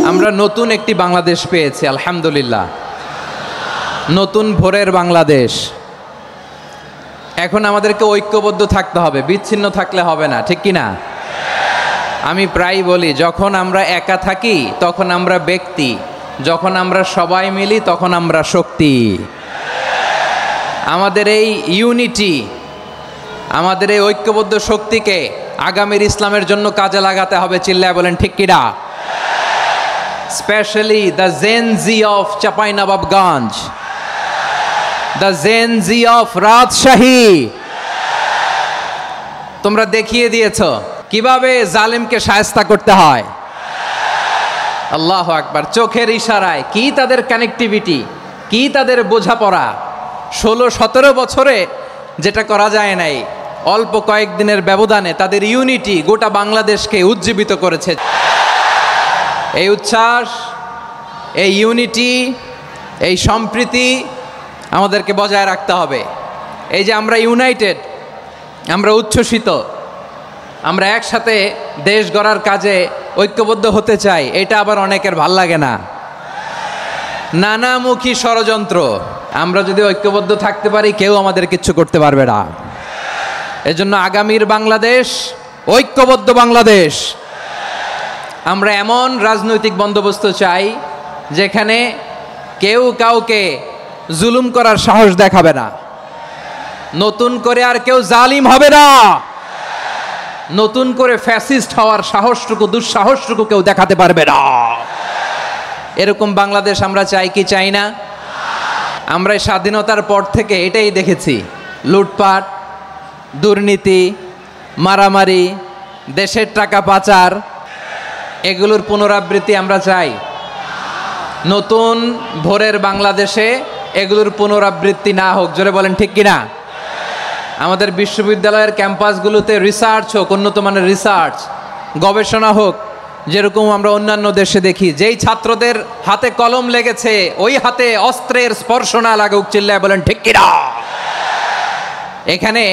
আমরা নতুন একটি বাংলাদেশ পেয়েছি, আলহামদুলিল্লাহ। নতুন ভোরের বাংলাদেশ। এখন আমাদেরকে ঐক্যবদ্ধ থাকতে হবে, বিচ্ছিন্ন থাকলে হবে না, ঠিক কি না? আমি প্রায় বলি, যখন আমরা একা থাকি তখন আমরা ব্যক্তি, যখন আমরা সবাই মিলি তখন আমরা শক্তি। আমাদের এই ইউনিটি, আমাদের এই ঐক্যবদ্ধ শক্তিকে আগামীর ইসলামের জন্য কাজে লাগাতে হবে। চিল্লায় বলেন ঠিক কিনা? Specially the Gen Z of Chapainawabganj, the Gen Z of Rajshahi. তোমরা দেখিয়ে দিয়েছ কিভাবে জালিমকে শায়েস্তা করতে হয়। আল্লাহু আকবার। চোখের ইশারায় কি তাদের কানেক্টিভিটি, কি তাদের বোঝাপড়া। 16-17 বছরে যেটা করা যায় নাই, অল্প কয়েকদিনের ব্যবধানে তাদের ইউনিটি গোটা বাংলাদেশকে উজ্জীবিত করেছে। এই উচ্ছ্বাস, এই ইউনিটি, এই সম্প্রীতি আমাদেরকে বজায় রাখতে হবে। এই যে আমরা ইউনাইটেড, আমরা উচ্ছ্বসিত, আমরা একসাথে দেশ গড়ার কাজে ঐক্যবদ্ধ হতে চাই, এটা আবার অনেকের ভাল লাগে না। নানামুখী ষড়যন্ত্র। আমরা যদি ঐক্যবদ্ধ থাকতে পারি, কেউ আমাদের কিচ্ছু করতে পারবে না। এজন্য আগামীর বাংলাদেশ ঐক্যবদ্ধ বাংলাদেশ। আমরা এমন রাজনৈতিক বন্দোবস্ত চাই যেখানে কেউ কাউকে জুলুম করার সাহস দেখাবে না। নতুন করে আর কেউ জালিম হবে না। নতুন করে ফ্যাসিস্ট হওয়ার সাহসটুকু, দুঃসাহসটুকু কেউ দেখাতে পারবে না। এরকম বাংলাদেশ আমরা চাই কি চাই না? আমরা স্বাধীনতার পর থেকে এটাই দেখেছি। লুটপাট, দুর্নীতি, মারামারি, দেশের টাকা পাচার, এগুলোর পুনরাবৃত্তি আমরা চাই। নতুন ভোরের বাংলাদেশে এগুলোর পুনরাবৃত্তি না হোক। জোরে বলেন ঠিক কিনা? আমাদের বিশ্ববিদ্যালয়ের ক্যাম্পাসগুলোতে রিসার্চ হোক, উন্নত মানের রিসার্চ, গবেষণা হোক, যেরকম আমরা অন্যান্য দেশে দেখি। যেই ছাত্রদের হাতে কলম লেগেছে, ওই হাতে অস্ত্রের স্পর্শ না লাগুক। চিল্লায় বলেন ঠিক কিনা? এখানে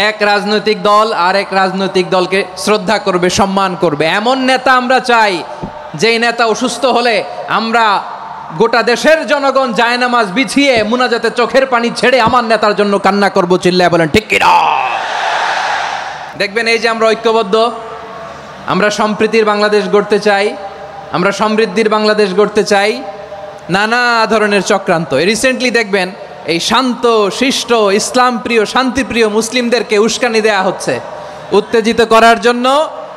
এক রাজনৈতিক দল আর এক রাজনৈতিক দলকে শ্রদ্ধা করবে, সম্মান করবে, এমন নেতা আমরা চাই। যেই নেতা অসুস্থ হলে আমরা গোটা দেশের জনগণ জায়নামাজ বিছিয়ে মুনাজাতে চোখের পানি ছেড়ে আমার নেতার জন্য কান্না করবো। চিল্লায় বলেন ঠিক কিনা? দেখবেন এই যে আমরা ঐক্যবদ্ধ, আমরা সম্প্রীতির বাংলাদেশ গড়তে চাই, আমরা সমৃদ্ধির বাংলাদেশ গড়তে চাই। নানা ধরনের চক্রান্ত। রিসেন্টলি দেখবেন এই শান্ত শিষ্ট ইসলাম প্রিয় শান্তিপ্রিয় মুসলিমদেরকে উস্কানি দেয়া হচ্ছে, উত্তেজিত করার জন্য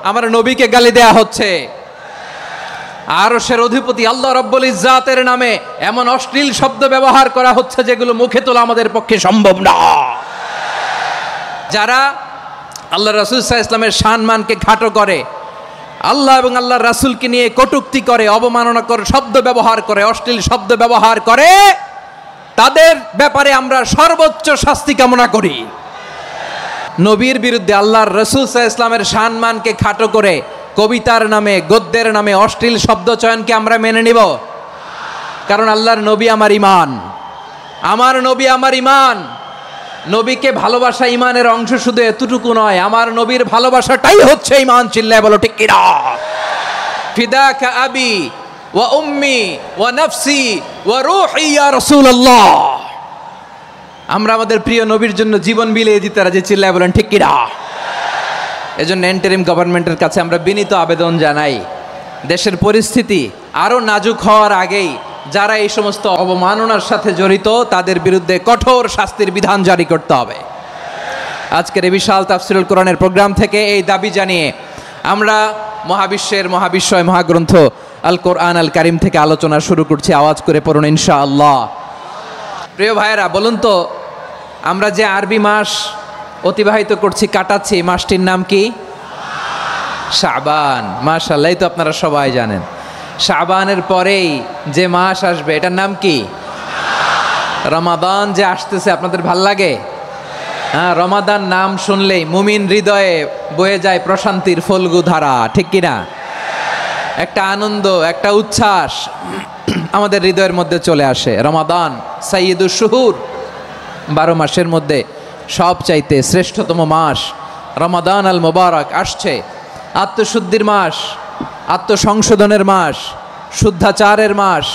আমার নবীকে গালি দেয়া হচ্ছে। আরশের অধিপতি আল্লাহ রাব্বুল ইজ্জাতের নামে এমন অশ্লীল শব্দ ব্যবহার করা হচ্ছে যেগুলো মুখে তোলা আমাদের পক্ষে সম্ভব না। যারা আল্লাহ রাসূল সাল্লাল্লাহু আলাইহি ওয়াসাল্লামের সম্মানকে খাটো করে, আল্লাহ এবং আল্লাহর রাসূলকে নিয়ে কটূক্তি করে, অবমাননা করে, শব্দ ব্যবহার করে, অশ্লীল শব্দ ব্যবহার করে, তাদের ব্যাপারে আমরা সর্বোচ্চ শাস্তি কামনা করি। নবীর বিরুদ্ধে আল্লাহর রাসূল সাল্লাল্লাহু আলাইহি ওয়াসাল্লামের সম্মানকে খাটো করে কবিতার নামে, গদ্যের নামে অশ্লীল শব্দ চয়নকে আমরা মেনে নিব? কারণ আল্লাহর নবী আমার ঈমান, আমার নবী আমার ঈমান। নবীকে ভালোবাসা ঈমানের অংশ শুধু এতটুকু নয়, আমার নবীর ভালোবাসাটাই হচ্ছে ঈমান। চিল্লায় বলো ঠিক কিনা? ফিদাকা আবি ওয়া উম্মি ওয়া নাফসি ওয়া রূহি ইয়া রাসূলুল্লাহ। আমরা আমাদের প্রিয় নবীর জন্য জীবন বিলিয়ে দিতে রাজি। চিল্লায় বলেন ঠিক কিনা? এজন্য ইন্টারিম গভর্নমেন্টের কাছে আমরা বিনীত আবেদন জানাই, দেশের পরিস্থিতি আরও নাজুক হওয়ার আগেই যারা এই সমস্ত অবমাননার সাথে জড়িত তাদের বিরুদ্ধে কঠোর শাস্তির বিধান জারি করতে হবে। আজকের এই বিশাল তাফসীরুল কোরআনের প্রোগ্রাম থেকে এই দাবি জানিয়ে আমরা মহাবিশ্বের মহাবিশ্বয় মহাগ্রন্থ আল কোরআন আল কারিম থেকে আলোচনা শুরু করছি। আওয়াজ করে পড়ুন ইনশাআল্লাহ। প্রিয় ভাইয়েরা, বলুন তো, আমরা যে আরবি মাস অতিবাহিত করছি, কাটাচ্ছি, মাসটির নাম কি? শাবান। মাশাআল্লাহ, এই তো আপনারা সবাই জানেন। শাবানের পরেই যে মাস আসবে এটার নাম কি? রমাদান যে আসতেছে, আপনাদের ভাল লাগে? হ্যাঁ, রমাদান নাম শুনলেই মুমিন হৃদয়ে বয়ে যায় প্রশান্তির ফল্গু ধারা, ঠিক কিনা? একটা আনন্দ, একটা উচ্ছ্বাস আমাদের হৃদয়ের মধ্যে চলে আসে। রমাদান সাইয়্যিদুশ শুহুর, 12 মাসের মধ্যে সবচাইতে শ্রেষ্ঠতম মাস, রমাদান আল মুবারক আসছে, আত্মশুদ্ধির মাস, আত্মসংশোধনের মাস, শুদ্ধাচারের মাস,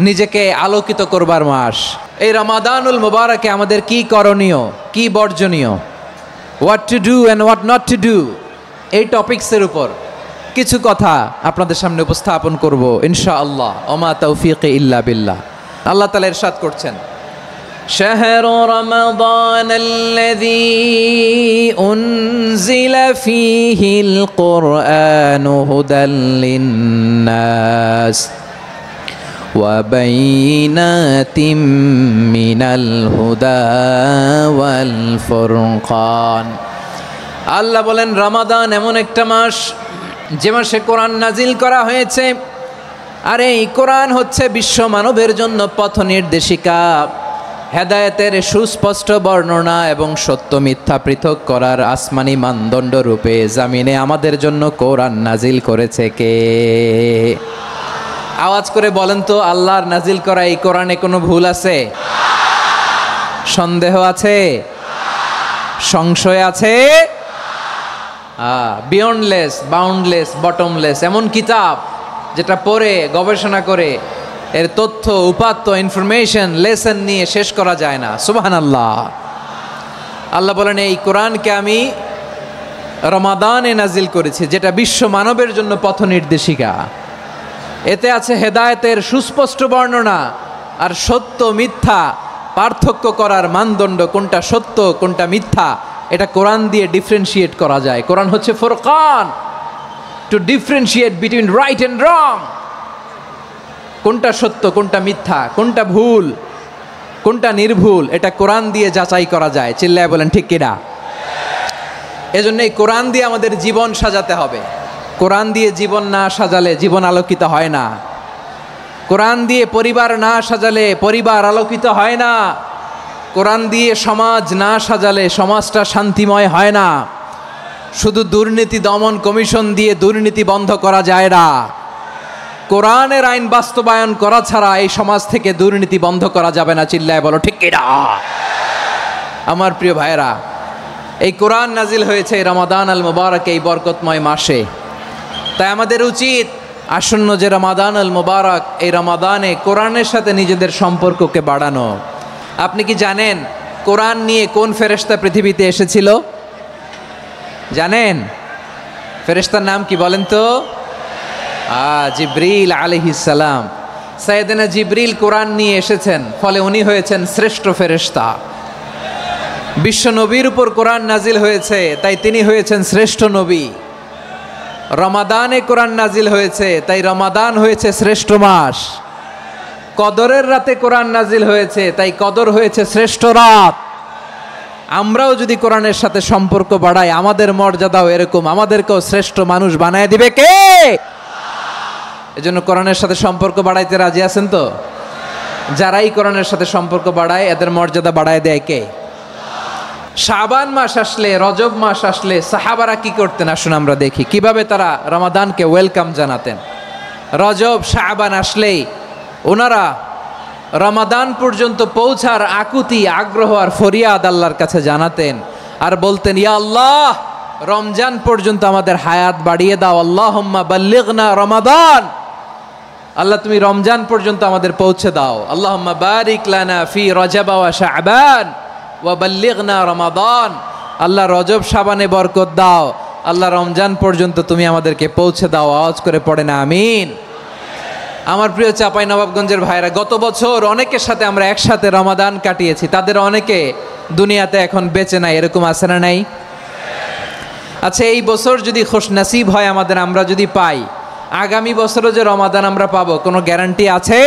নিজেকে আলোকিত করবার মাস। এই রমাদানুল মুবারকে আমাদের কি করণীয়, কি বর্জনীয়, what to do and what not to do, এই টপিকসের উপর কিছু কথা আপনাদের সামনে উপস্থাপন করব ইনশাআল্লাহ। ওমা তৌফিক ইল্লা বিল্লাহ। আল্লাহ তাআলা ইরশাদ করছেন, শাহরু রমাদান আল্লাযী উনজিলা ফীহিল কুরআনু হুদাল লিন্নাস ওয়া বাইনাতিম মিনাল হুদা ওয়াল ফুরকান। আল্লাহ বলেন রমাদান এমন একটা মাস যে মাসে কোরআন নাজিল করা হয়েছে, আর এই কোরআন হচ্ছে বিশ্ব মানবের জন্য পথ নির্দেশিকা, হেদায়েতের সুস্পষ্ট বর্ণনা এবং সত্য মিথ্যা পৃথক করার আসমানি মানদণ্ড রূপে জামিনে আমাদের জন্য কোরআন নাজিল করেছে কে? আওয়াজ করে বলেন তো, আল্লাহর নাজিল করা এই কোরআনে কোনো ভুল আছে? সন্দেহ আছে? সংশয় আছে? বিয়ন্ডলেস, বাউন্ডলেস, বটমলেস, এমন কিতাব যেটা পড়ে গবেষণা করে এর তথ্য, উপাত্ত, ইনফরমেশন, লেসন নিয়ে শেষ করা যায় না। সুবহানাল্লাহ। আল্লাহ বলেন এই কোরআনকে আমি রমাদানে নাজিল করেছি, যেটা বিশ্ব মানবের জন্য পথ নির্দেশিকা। এতে আছে হেদায়েতের সুস্পষ্ট বর্ণনা আর সত্য মিথ্যা পার্থক্য করার মানদণ্ড, কোনটা সত্য কোনটা মিথ্যা এটা কোরআন দিয়ে ডিফারেন্সিয়েট করা যায়। কোরআন হচ্ছে ফুরকান, to differentiate between right and wrong. কোনটা সত্য কোনটা মিথ্যা, কোনটা ভুল কোনটা নির্ভুল, এটা কোরআন দিয়ে যাচাই করা যায়। চিল্লায় বলেন ঠিক কিনা? এজন্য এই কোরআন দিয়ে আমাদের জীবন সাজাতে হবে। কোরআন দিয়ে জীবন না সাজালে জীবন আলোকিত হয় না। কোরআন দিয়ে পরিবার না সাজালে পরিবার আলোকিত হয় না। কোরআন দিয়ে সমাজ না সাজালে সমাজটা শান্তিময় হয় না। শুধু দুর্নীতি দমন কমিশন দিয়ে দুর্নীতি বন্ধ করা যায় না। কোরআনের আইন বাস্তবায়ন করা ছাড়া এই সমাজ থেকে দুর্নীতি বন্ধ করা যাবে না। চিল্লায় বলো ঠিক কিনা? আমার প্রিয় ভাইয়েরা, এই কোরআন নাজিল হয়েছে রমাদান আল মুবারক, এই বরকতময় মাসে। তাই আমাদের উচিত আসন্ন যে রমাদান আল মুবারক, এই রমাদানে কোরআনের সাথে নিজেদের সম্পর্ককে বাড়ানো। আপনি কি জানেন কোরআন নিয়ে কোন ফেরেশতা পৃথিবীতে এসেছিল? জানেন? ফেরেশতার নাম কি বলেন তো? জিবরিল আলাইহিস সালাম। সাইয়েদনা জিবরিল কোরআন নিয়ে এসেছেন, ফলে উনি হয়েছেন শ্রেষ্ঠ ফেরেশতা। বিশ্ব নবীর উপর কোরআন নাজিল হয়েছে, তাই তিনি হয়েছেন শ্রেষ্ঠ নবী। রমাদানে কোরআন নাজিল হয়েছে, তাই রমাদান হয়েছে শ্রেষ্ঠ মাস। কদরের রাতে কোরআন নাজিল হয়েছে, তাই কদর হয়েছে শ্রেষ্ঠ রাত। আমরাও যদি কোরআনের সাথে সম্পর্ক বাড়াই, আমাদের মর্যাদাও এরকম, আমাদেরকেও শ্রেষ্ঠ মানুষ বানায় দিবে কে? এজন্য কোরআনের সাথে সম্পর্ক বাড়াইতে রাজি আছেন তো? যারাই কোরআনের সাথে সম্পর্ক বাড়ায় এদের মর্যাদা বাড়ায় দেয় কে? শাবান মাস আসলে, রজব মাস আসলে সাহাবারা কি করতেন আসুন আমরা দেখি কিভাবে তারা রমাদানকে ওয়েলকাম জানাতেন। রজব শাবান আসলেই ওনারা রমাদান পর্যন্ত পৌঁছার আকুতি, আগ্রহ আর ফরিয়াদ আল্লাহর কাছে জানাতেন আর বলতেন, ইয়া আল্লাহ, রমজান পর্যন্ত আমাদের হায়াত বাড়িয়ে দাও। আল্লাহুম্মা বাল্লিগনা রমাদান, আল্লাহ তুমি রমজান পর্যন্ত আমাদের পৌঁছে দাও। আল্লাহুম্মা বারিক লানা ফি রজব ওয়া শাবান ওয়া বাল্লিগনা রমাদান, আল্লাহ রজব শাবানে বরকত দাও, আল্লাহ রমজান পর্যন্ত তুমি আমাদেরকে পৌঁছে দাও। আওয়াজ করে পড়ে না আমিন। আমার প্রিয় চাঁপাইনবাবগঞ্জের ভাইরা, গত বছর অনেকের সাথে আমরা একসাথে রমাদান কাটিয়েছি, তাদের অনেকে দুনিয়াতে এখন বেঁচে নাই, এরকম আছে না নাই? আচ্ছা, এই বছর যদি খুশনসিব হয় আমাদের, আমরা যদি পাই, আগামী বছরও যে রমাদান আমরা পাবো কোনো গ্যারান্টি আছে?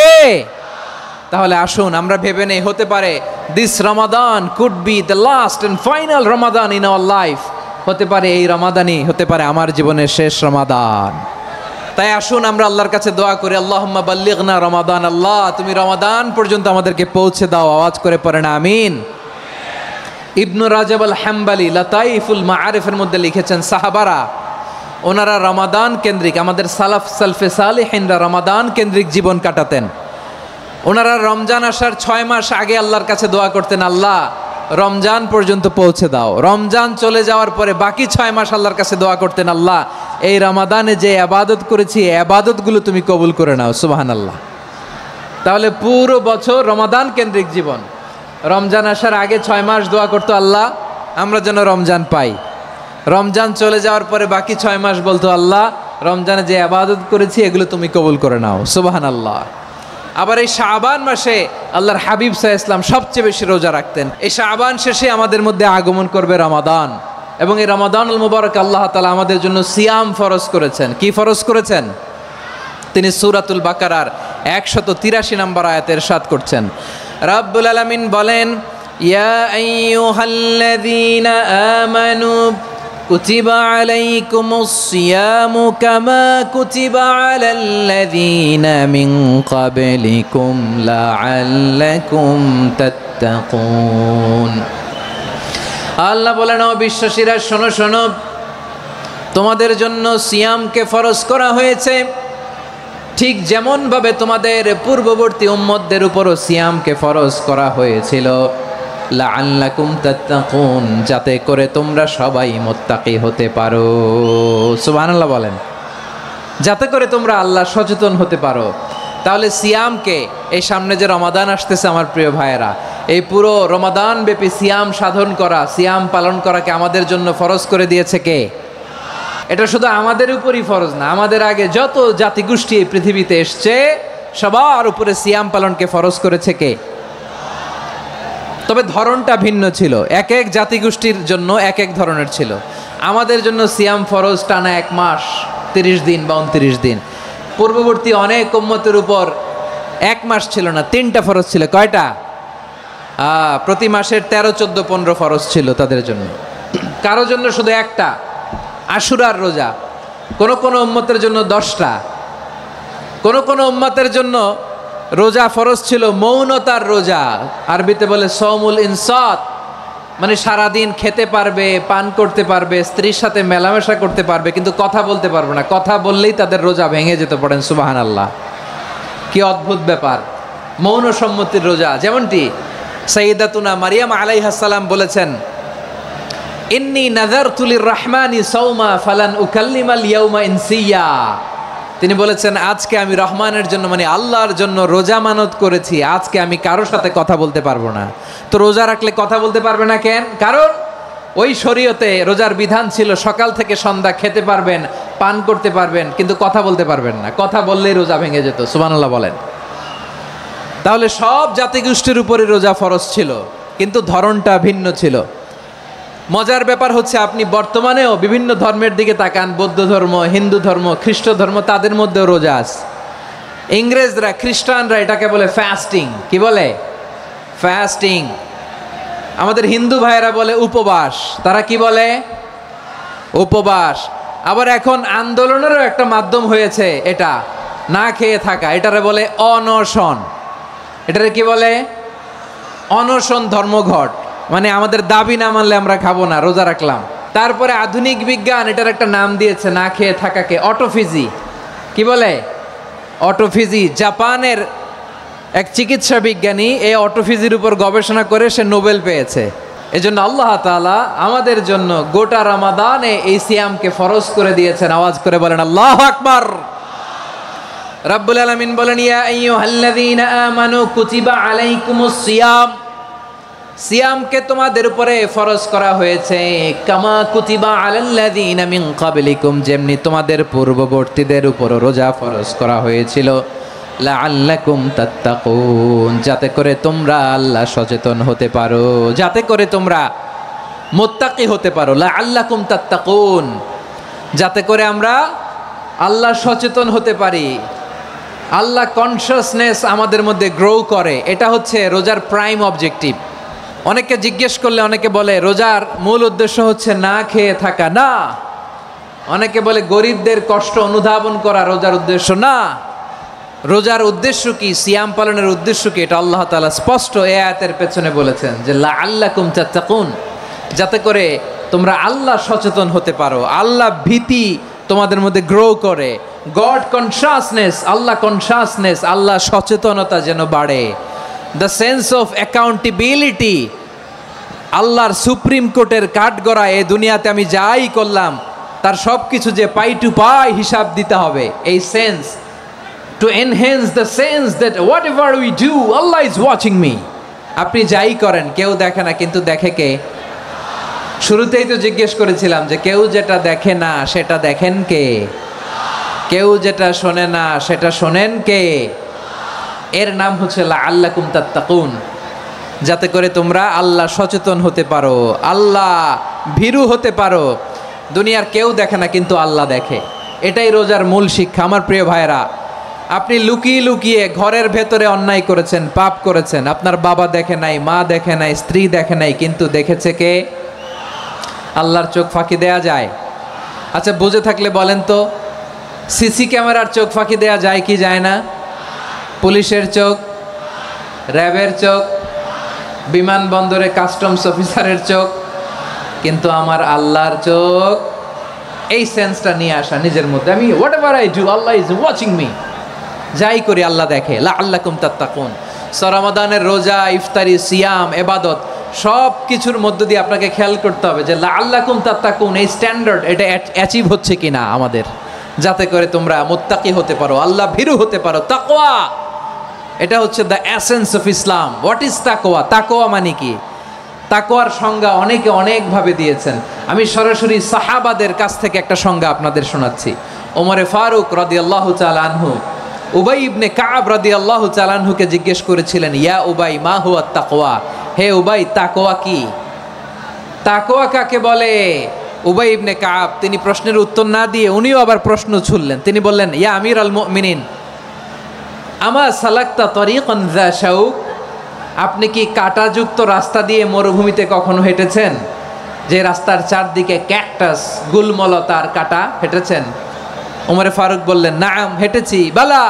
তাহলে আসুন আমরা ভেবে নেই, হতে পারে this Ramadan could be the last and final Ramadan in our life. হতে পারে এই রমাদানই হতে পারে আমার জীবনের শেষ রমাদান। তাই আসুন আমরা আল্লাহর কাছে দোয়া করি, আল্লাহুম্মা বাল্লিগনা রমাদান, আল্লাহ তুমি রমাদান পর্যন্ত আমাদেরকে পৌঁছে দাও। আওয়াজ করে পড়েন আমিন। ইবনু রাজব আল হাম্বালি লাতাইফুল মাআরিফের মধ্যে লিখেছেন, সাহাবারা ওনারা রমাদান কেন্দ্রিক, আমাদের সালাফ সালফে সালেহিনরা রমাদান কেন্দ্রিক জীবন কাটাতেন। ওনারা রমজান আসার 6 মাস আগে আল্লাহর কাছে দোয়া করতেন, আল্লাহ রমজান পর্যন্ত পৌঁছে দাও। রমজান চলে যাওয়ার পরে বাকি 6 মাস আল্লাহর কাছে দোয়া করতেন, আল্লাহ এই রমাদানে যে ইবাদত করেছি ইবাদতগুলো তুমি কবুল করে নাও, সুবহানাল্লাহ। তাহলে পুরো বছর রমাদান কেন্দ্রিক জীবন। রমজান আসার আগে 6 মাস দোয়া করতো, আল্লাহ আমরা যেন রমজান পাই। রমজান চলে যাওয়ার পরে বাকি 6 মাস বলতো, আল্লাহ রমজানে যে ইবাদত করেছি এগুলো তুমি কবুল করে নাও, সুবহানাল্লাহ। আবার এই শাবান মাসে আল্লাহর হাবিব সাল্লাল্লাহু আলাইহি ওয়াসাল্লাম সবচেয়ে বেশি রোজা রাখতেন। এই শাবান শেষে আমাদের মধ্যে আগমন করবে রমাদান, এবং এই রমাদানুল মুবারক আল্লাহ তাআলা আমাদের জন্য সিয়াম ফরজ করেছেন। কি ফরজ করেছেন? তিনি সূরাতুল বাকারার 183 নম্বর আয়াতে ইরশাদ করছেন, রাব্বুল আলামিন বলেন, ইয়া আইয়ুহাল্লাযীনা আমানু কুতিবা আলাইকুমুস সিয়ামু কামা কুতিবা আলাল্লাযীনা মিন ক্বাবলিকুম লাআল্লাকুম তাত্তাকুন। আল্লাহ বলেন, ও বিশ্বাসীরা শোনো শোনো, তোমাদের জন্য সিয়ামকে ফরজ করা হয়েছে, ঠিক যেমনভাবে তোমাদের পূর্ববর্তী উম্মতদের উপরও সিয়ামকে ফরজ করা হয়েছিল, লাআল্লাকুম তাত্তাকুন, যাতে করে তোমরা সবাই মুত্তাকি হতে পারো। সুবহানাল্লাহ বলেন, যাতে করে তোমরা আল্লাহ সচেতন হতে পারো। তাহলে সিয়ামকে, এই সামনে যে রমাদান আসতেছে আমার প্রিয় ভাইয়েরা, এই পুরো রমাদান ব্যাপী সিয়াম সাধন করা, সিয়াম পালন করাকে আমাদের জন্য ফরজ করে দিয়েছে কে? এটা শুধু আমাদের উপরই ফরজ না, আমাদের আগে যত জাতিগোষ্ঠী এই পৃথিবীতে এসছে সবার উপরে সিয়াম পালনকে ফরজ করেছে কে? তবে ধরনটা ভিন্ন ছিল, এক এক জাতিগোষ্ঠীর জন্য এক এক ধরনের ছিল। আমাদের জন্য সিয়াম ফরজ টানা 1 মাস 30 দিন বা 29 দিন। পূর্ববর্তী অনেক উম্মতের উপর 1 মাস ছিল না, 3টা ফরজ ছিল। কয়টা? প্রতি মাসের 13, 14, 15 ফরজ ছিল তাদের জন্য। কারো জন্য শুধু একটা, আশুরার রোজা। কোন কোন উম্মতের জন্য 10টা। কোন কোন উম্মতের জন্য রোজা ফরজ ছিল মৌনতার রোজা, আরবিতে বলে সওমুল ইনসাত, মানে সারাদিন খেতে পারবে, পান করতে পারবে, স্ত্রীর সাথে মেলামেশা করতে পারবে, কিন্তু কথা বলতে পারবে না। কথা বললেই তাদের রোজা ভেঙে যেতে, পড়েন সুবহানাল্লাহ। কি অদ্ভুত ব্যাপার, মৌন সম্মতির রোজা। যেমনটি সাইয়্যিদাতুনা মারিয়াম আলাইহাস সালাম বলেছেন, ইন্নী নাযারতু লির-রাহমানি সাওমা ফালান উকাল্লিমাল ইয়াওমা ইনসিয়া। তিনি বলেছেন, আজকে আমি রহমানের জন্য, মানে আল্লাহর জন্য রোজা মানত করেছি, আজকে আমি কারোর সাথে কথা বলতে পারবো না। তো রোজা রাখলে কথা বলতে পারবে না কেন? কারণ ওই শরীয়তে রোজার বিধান ছিল সকাল থেকে সন্ধ্যা খেতে পারবেন, পান করতে পারবেন, কিন্তু কথা বলতে পারবেন না। কথা বললেই রোজা ভেঙে যেত। সুবহানাল্লাহ বলেন। তাহলে সব জাতিগোষ্ঠীর উপরে রোজা ফরজ ছিল, কিন্তু ধরনটা ভিন্ন ছিল। মজার ব্যাপার হচ্ছে, আপনি বর্তমানেও বিভিন্ন ধর্মের দিকে তাকান, বৌদ্ধ ধর্ম, হিন্দু ধর্ম, খ্রিস্ট ধর্ম, তাদের মধ্যেও রোজা আছে। ইংরেজরা, খ্রিস্টানরা এটাকে বলে ফাস্টিং। কি বলে? ফাস্টিং। আমাদের হিন্দু ভাইয়েরা বলে উপবাস। তারা কি বলে? উপবাস। আবার এখন আন্দোলনেরও একটা মাধ্যম হয়েছে এটা, না খেয়ে থাকা, এটারে বলে অনশন। এটারে কি বলে? অনশন ধর্মঘট। মানে আমাদের দাবি না মানলে আমরা খাবো না, রোজা রাখলাম। তারপরে আধুনিক বিজ্ঞান এটার একটা নাম দিয়েছে না খেয়ে থাকাকে, অটোফিজি। কি বলে? অটোফিজি। জাপানের এক চিকিৎসা বিজ্ঞানী এই অটোফিজির উপর গবেষণা করে সে নোবেল পেয়েছে। এজন্য আল্লাহ তাআলা আমাদের জন্য গোটা রমাদানে এই সিয়ামকে ফরজ করে দিয়েছেন। আওয়াজ করে বলেন আল্লাহু আকবার। রাব্বুল আলামিন বলেন, ইয়া আইয়ুহাল্লাযীনা আমানু কুতিবা আলাইকুমুস সিয়াম, সিয়ামকে তোমাদের উপরে ফরজ করা হয়েছে, কামা কুতিবা আলাল্লাযীনা মিন ক্বাবলিকুম, যেমনি তোমাদের পূর্ববর্তীদের উপর রোজা ফরজ করা হয়েছিল, লাআল্লাকুম তাত্তাকুন, যাতে করে তোমরা আল্লাহ সচেতন হতে পারো, যাতে করে তোমরা মুত্তাকি হতে পারো। লাআল্লাকুম তাত্তাকুন, যাতে করে আমরা আল্লাহ সচেতন হতে পারি, আল্লাহ কনশাসনেস আমাদের মধ্যে গ্রো করে। এটা হচ্ছে রোজার প্রাইম অবজেক্টিভ। অনেকে জিজ্ঞেস করলে অনেকে বলে রোজার মূল উদ্দেশ্য হচ্ছে না খেয়ে থাকা। না। অনেকে বলে গরিবদের কষ্ট অনুধাবন করা রোজার উদ্দেশ্য। না। রোজার উদ্দেশ্য কি, সিয়াম পালনের উদ্দেশ্য কি, এটা আল্লাহ তাআলা স্পষ্ট এই আয়াতের পেছনে বলেছেন যে লাআল্লাকুম তাত্তাকুন, যাতে করে তোমরা আল্লাহ সচেতন হতে পারো, আল্লাহ ভীতি তোমাদের মধ্যে গ্রো করে, গড কনশাসনেস, আল্লাহ কনশাসনেস, আল্লাহ সচেতনতা যেন বাড়ে, দ্য সেন্স অফ অ্যাকাউন্টেবিলিটি আল্লাহর সুপ্রিম কোর্টের কাঠগড়া এই দুনিয়াতে আমি যাই করলাম তার সব কিছু যে পাই টু পাই হিসাব দিতে হবে। এই sense, to enhance the sense that what ever we do Allah is watching me. আপনি যাই করেন কেউ দেখে না, কিন্তু দেখে কে? শুরুতেই তো জিজ্ঞেস করেছিলাম যে কেউ যেটা দেখে না সেটা দেখেন কে? কেউ যেটা শোনে না সেটা শোনেন কে? এর নাম হচ্ছে লাআল্লাকুম তাত্তাকুন, যাতে করে তোমরা আল্লাহ সচেতন হতে পারো, আল্লাহ ভীরু হতে পারো। দুনিয়ার কেউ দেখে না, কিন্তু আল্লাহ দেখে। এটাই রোজার মূল শিক্ষা। আমার প্রিয় ভাইরা, আপনি লুকিয়ে লুকিয়ে ঘরের ভেতরে অন্যায় করেছেন, পাপ করেছেন, আপনার বাবা দেখে নাই, মা দেখে নাই, স্ত্রী দেখে নাই, কিন্তু দেখেছে কে? আল্লাহর চোখ ফাঁকি দেয়া যায়? আচ্ছা, বুঝে থাকলে বলেন তো, সিসি ক্যামেরার চোখ ফাঁকি দেয়া যায় কি যায় না? পুলিশের চোখ, র্যাবের চোখ, বিমানবন্দরে কাস্টমস অফিসারের চোখ, কিন্তু আমার আল্লাহর চোখ। এই সেন্সটা নিয়ে আসা নিজের মধ্যে, আমি what ever I do Allah is watching me, যাই করি আল্লাহ দেখে। লাআল্লাকুম তাত্তাকুন। রমাদানের রোজা, ইফতারি, সিয়াম, ইবাদত সব কিছুর মধ্য দিয়ে আপনাকে খেয়াল করতে হবে যে লাআল্লাকুম তাত্তাকুন এই স্ট্যান্ডার্ড এটা অ্যাচিভ হচ্ছে কিনা আমাদের, যাতে করে তোমরা মুত্তাকি হতে পারো, আল্লাহ ভীরু হতে পারো। তাকওয়া, এটা হচ্ছে the essence of Islam. What is তাকওয়া? তাকওয়া মানে কি? তাকওয়ার সংজ্ঞা অনেকে অনেকভাবে দিয়েছেন। আমি সরাসরি সাহাবাদের কাছ থেকে একটা সংজ্ঞা আপনাদের শোনাচ্ছি। ওমরে ফারুক রাদিয়াল্লাহু তাআলা আনহু উবাই ইবনে কাব রাদিয়াল্লাহু তাআলা আনহুকে জিজ্ঞেস করেছিলেন, ইয়া উবাই মা হুয়া তাকওয়া? হে উবাই, তাকওয়া কি? তাকওয়া কাকে বলে? উবাই ইবনে কাব তিনি প্রশ্নের উত্তর না দিয়ে উনিও আবার প্রশ্ন ছুড়লেন। তিনি বললেন, ইয়া আমির আল মুমিনিন আমা সালাকতা তরিকান যা শাউক? আপনি কি কাঁটাযুক্ত রাস্তা দিয়ে মরুভূমিতে কখনো হেঁটেছেন? যে রাস্তার চারদিকে ক্যাকটাস, গুলমলতার কাঁটা, হেঁটেছেন? ওমরে ফারুক বললেন, নাম হেঁটেছি। বালা,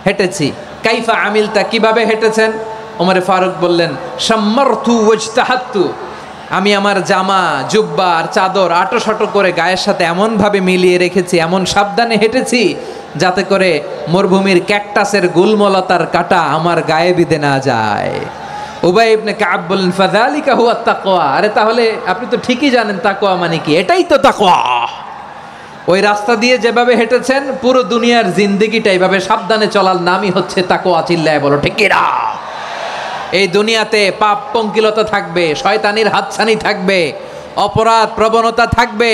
হেঁটেছি। কাইফা আমিলতা, কিভাবে হেঁটেছেন? ওমরে ফারুক বললেন, শাম্মারতু ওয়াজতাহাত্তু, আমি আমার জামা, জুব্বা আর চাদর আটোসাটো করে গায়ের সাথে এমনভাবে মিলিয়ে রেখেছি, এমন সাবধানে হেঁটেছি যাতে করে মরুভূমির ক্যাকটাসের গুলমলতার কাঁটা আমার গায়ে বিঁধে না যায়। উবাই ইবনে কাব বললেন, ফাযালিকা হুয়া তাকওয়া। আরে তাহলে আপনি তো ঠিকই জানেন তাকওয়া মানে কি, এটাই তো তাকওয়া। ওই রাস্তা দিয়ে যেভাবে হেঁটেছেন পুরো দুনিয়ার জিন্দেগিটা এইভাবে সাবধানে চলার নামই হচ্ছে তাকওয়া। চিল্লায় বলো ঠিক কিনা? এই দুনিয়াতে পাপ পঙ্কিলতা থাকবে, শয়তানির হাতছানি থাকবে, অপরাধ প্রবণতা থাকবে,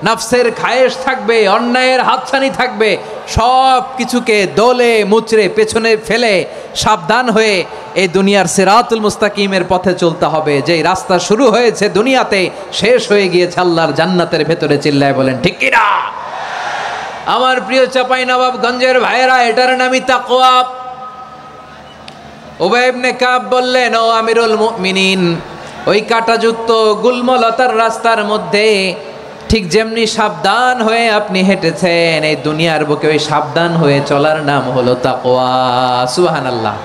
নফসের খায়েশ থাকবে, অন্যায়ের হাতছানি থাকবে। সব কিছুকে দোলে মুচড়ে পেছনে ফেলে সাবধান হয়ে এই দুনিয়ার সিরাতুল মুস্তাকিমের পথে চলতে হবে। যেই রাস্তা শুরু হয়েছে দুনিয়াতে, শেষ হয়ে গিয়েছে আল্লাহর জান্নাতের ভেতরে। চিল্লায় বলেন ঠিক কিনা? আমার প্রিয় চাঁপাইনবাবগঞ্জের ভাইয়েরা, এটার নামই তাকওয়া। উবাই ইবনে কাব বললেন, ও আমিরুল মুমিনিন, ওই কাঁটাযুক্ত গুলমলতার রাস্তার মধ্যে ঠিক যেমনি সাবধান হয়ে আপনি হেঁটেছেন, এই দুনিয়ার বুকে ওই সাবধান হয়ে চলার নাম হলো তাকওয়া। সুবহানাল্লাহ।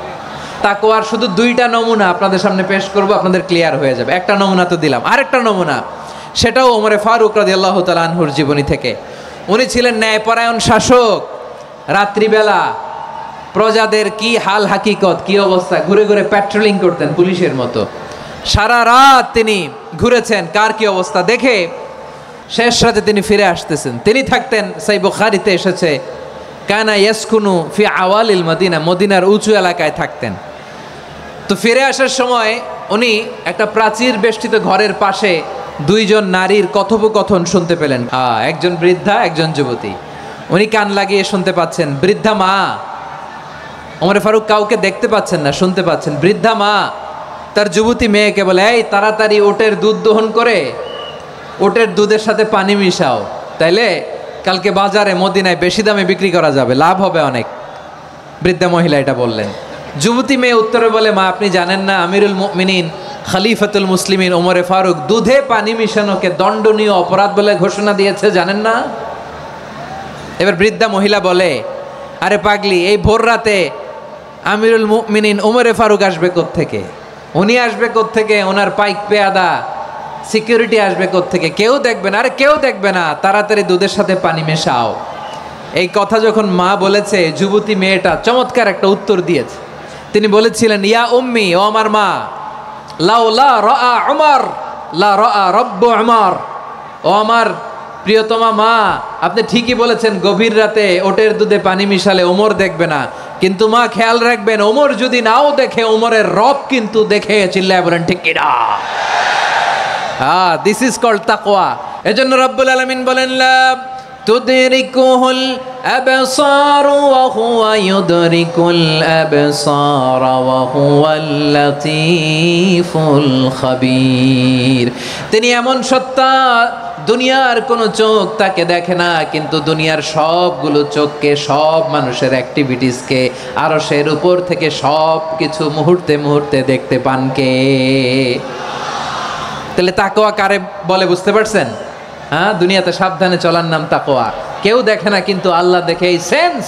তাকওয়ার শুধু দুইটা নমুনা আপনাদের সামনে পেশ করব, আপনাদের ক্লিয়ার হয়ে যাবে। একটা নমুনা তো দিলাম, আরেকটা নমুনা, সেটাও ওমরে ফারুক রাদিয়াল্লাহু তাআলা আনহুর জীবনী থেকে। উনি ছিলেন ন্যায়পরায়ণ শাসক। রাত্রিবেলা প্রজাদের কি হাল হাকিকত, কি অবস্থা, ঘুরে ঘুরে প্যাট্রোলিং করতেন পুলিশের মতো। সারা রাত তিনি ঘুরেছেন কার কি অবস্থা দেখে। শেষ রাতে তিনি ফিরে আসতেছেন। তিনি থাকতেন, সাই বুখারীতে এসেছে, কানা ইয়াসকুনু ফি আওয়ালিল মদিনা, মদিনার উঁচু এলাকায় থাকতেন। তো ফিরে আসার সময় উনি একটা প্রাচীর বেষ্টিত ঘরের পাশে দুইজন নারীর কথোপকথন শুনতে পেলেন। একজন বৃদ্ধা, একজন যুবতী। উনি কান লাগিয়ে শুনতে পাচ্ছেন। বৃদ্ধা মা, ওমরে ফারুক কাউকে দেখতে পাচ্ছেন না, শুনতে পাচ্ছেন। বৃদ্ধা মা তার যুবতী মেয়েকে বলে, এই তাড়াতাড়ি ওটের দুধ দহন করে ওটের দুধের সাথে পানি মিশাও, তাইলে কালকে বাজারে মদিনায় বেশি দামে বিক্রি করা যাবে, লাভ হবে অনেক। বৃদ্ধা মহিলা এটা বললেন। যুবতী মেয়ে উত্তরে বলে, মা আপনি জানেন না আমিরুল মুমিনিন খলিফাতুল মুসলিমিন ওমরে ফারুক দুধে পানি মিশানোকে দণ্ডনীয় অপরাধ বলে ঘোষণা দিয়েছে, জানেন না? এবার বৃদ্ধা মহিলা বলে, আরে পাগলি, এই ভোর রাতে আমিরুল মুমিনিন ওমরে ফারুক আসবে কোত্থেকে? উনি আসবে কোত্থেকে? ওনার পাইক পেয়াদা সিকিউরিটি আসবে কোত্থেকে? কেউ দেখবে না। আরে কেউ দেখবে না, তাড়াতাড়ি দুধের সাথে পানি মেশাও। এই কথা যখন মা বলেছে, যুবতী মেয়েটা চমৎকার একটা উত্তর দিয়েছে। তিনি বলেছিলেন, ইয়া উম্মি, ও আমার মা, লাউলা রাআ উমর লা রাআ রব্বু উমর। ও আমার প্রিয়তমা মা, আপনি ঠিকই বলেছেন, গভীর রাতে ওটের দুধে পানি মিশালে ওমর দেখবে না, কিন্তু মা খেয়াল রাখবেন, ওমর যদি নাও দেখে, ওমরের রব কিন্তু দেখে। চিল্লায় বলেন ঠিক কিনা? দিস ইজ কল্ড তাকওয়া। এজন্য রব্বুল আলামিন বলেন লা তুদরিকুহুল আবসার ওয়া হুয়া ইউদরিকুল আবসার ওয়া হুয়াল লাতীফুল খাবীর। তিনি এমন সত্তা, দুনিয়ার কোনো চোখ তাকে দেখে না, কিন্তু দুনিয়ার সবগুলো চোখকে, সব মানুষের অ্যাক্টিভিটিসকে আরশের উপর থেকে সব কিছু মুহূর্তে মুহূর্তে দেখতে পান কে? তাহলে তাকওয়া কারে বলে বুঝতে পারছেন? হ্যাঁ, দুনিয়াতে সাবধানে চলার নাম তাকওয়া। কেউ দেখে না, কিন্তু আল্লাহ দেখে। এই সেন্স,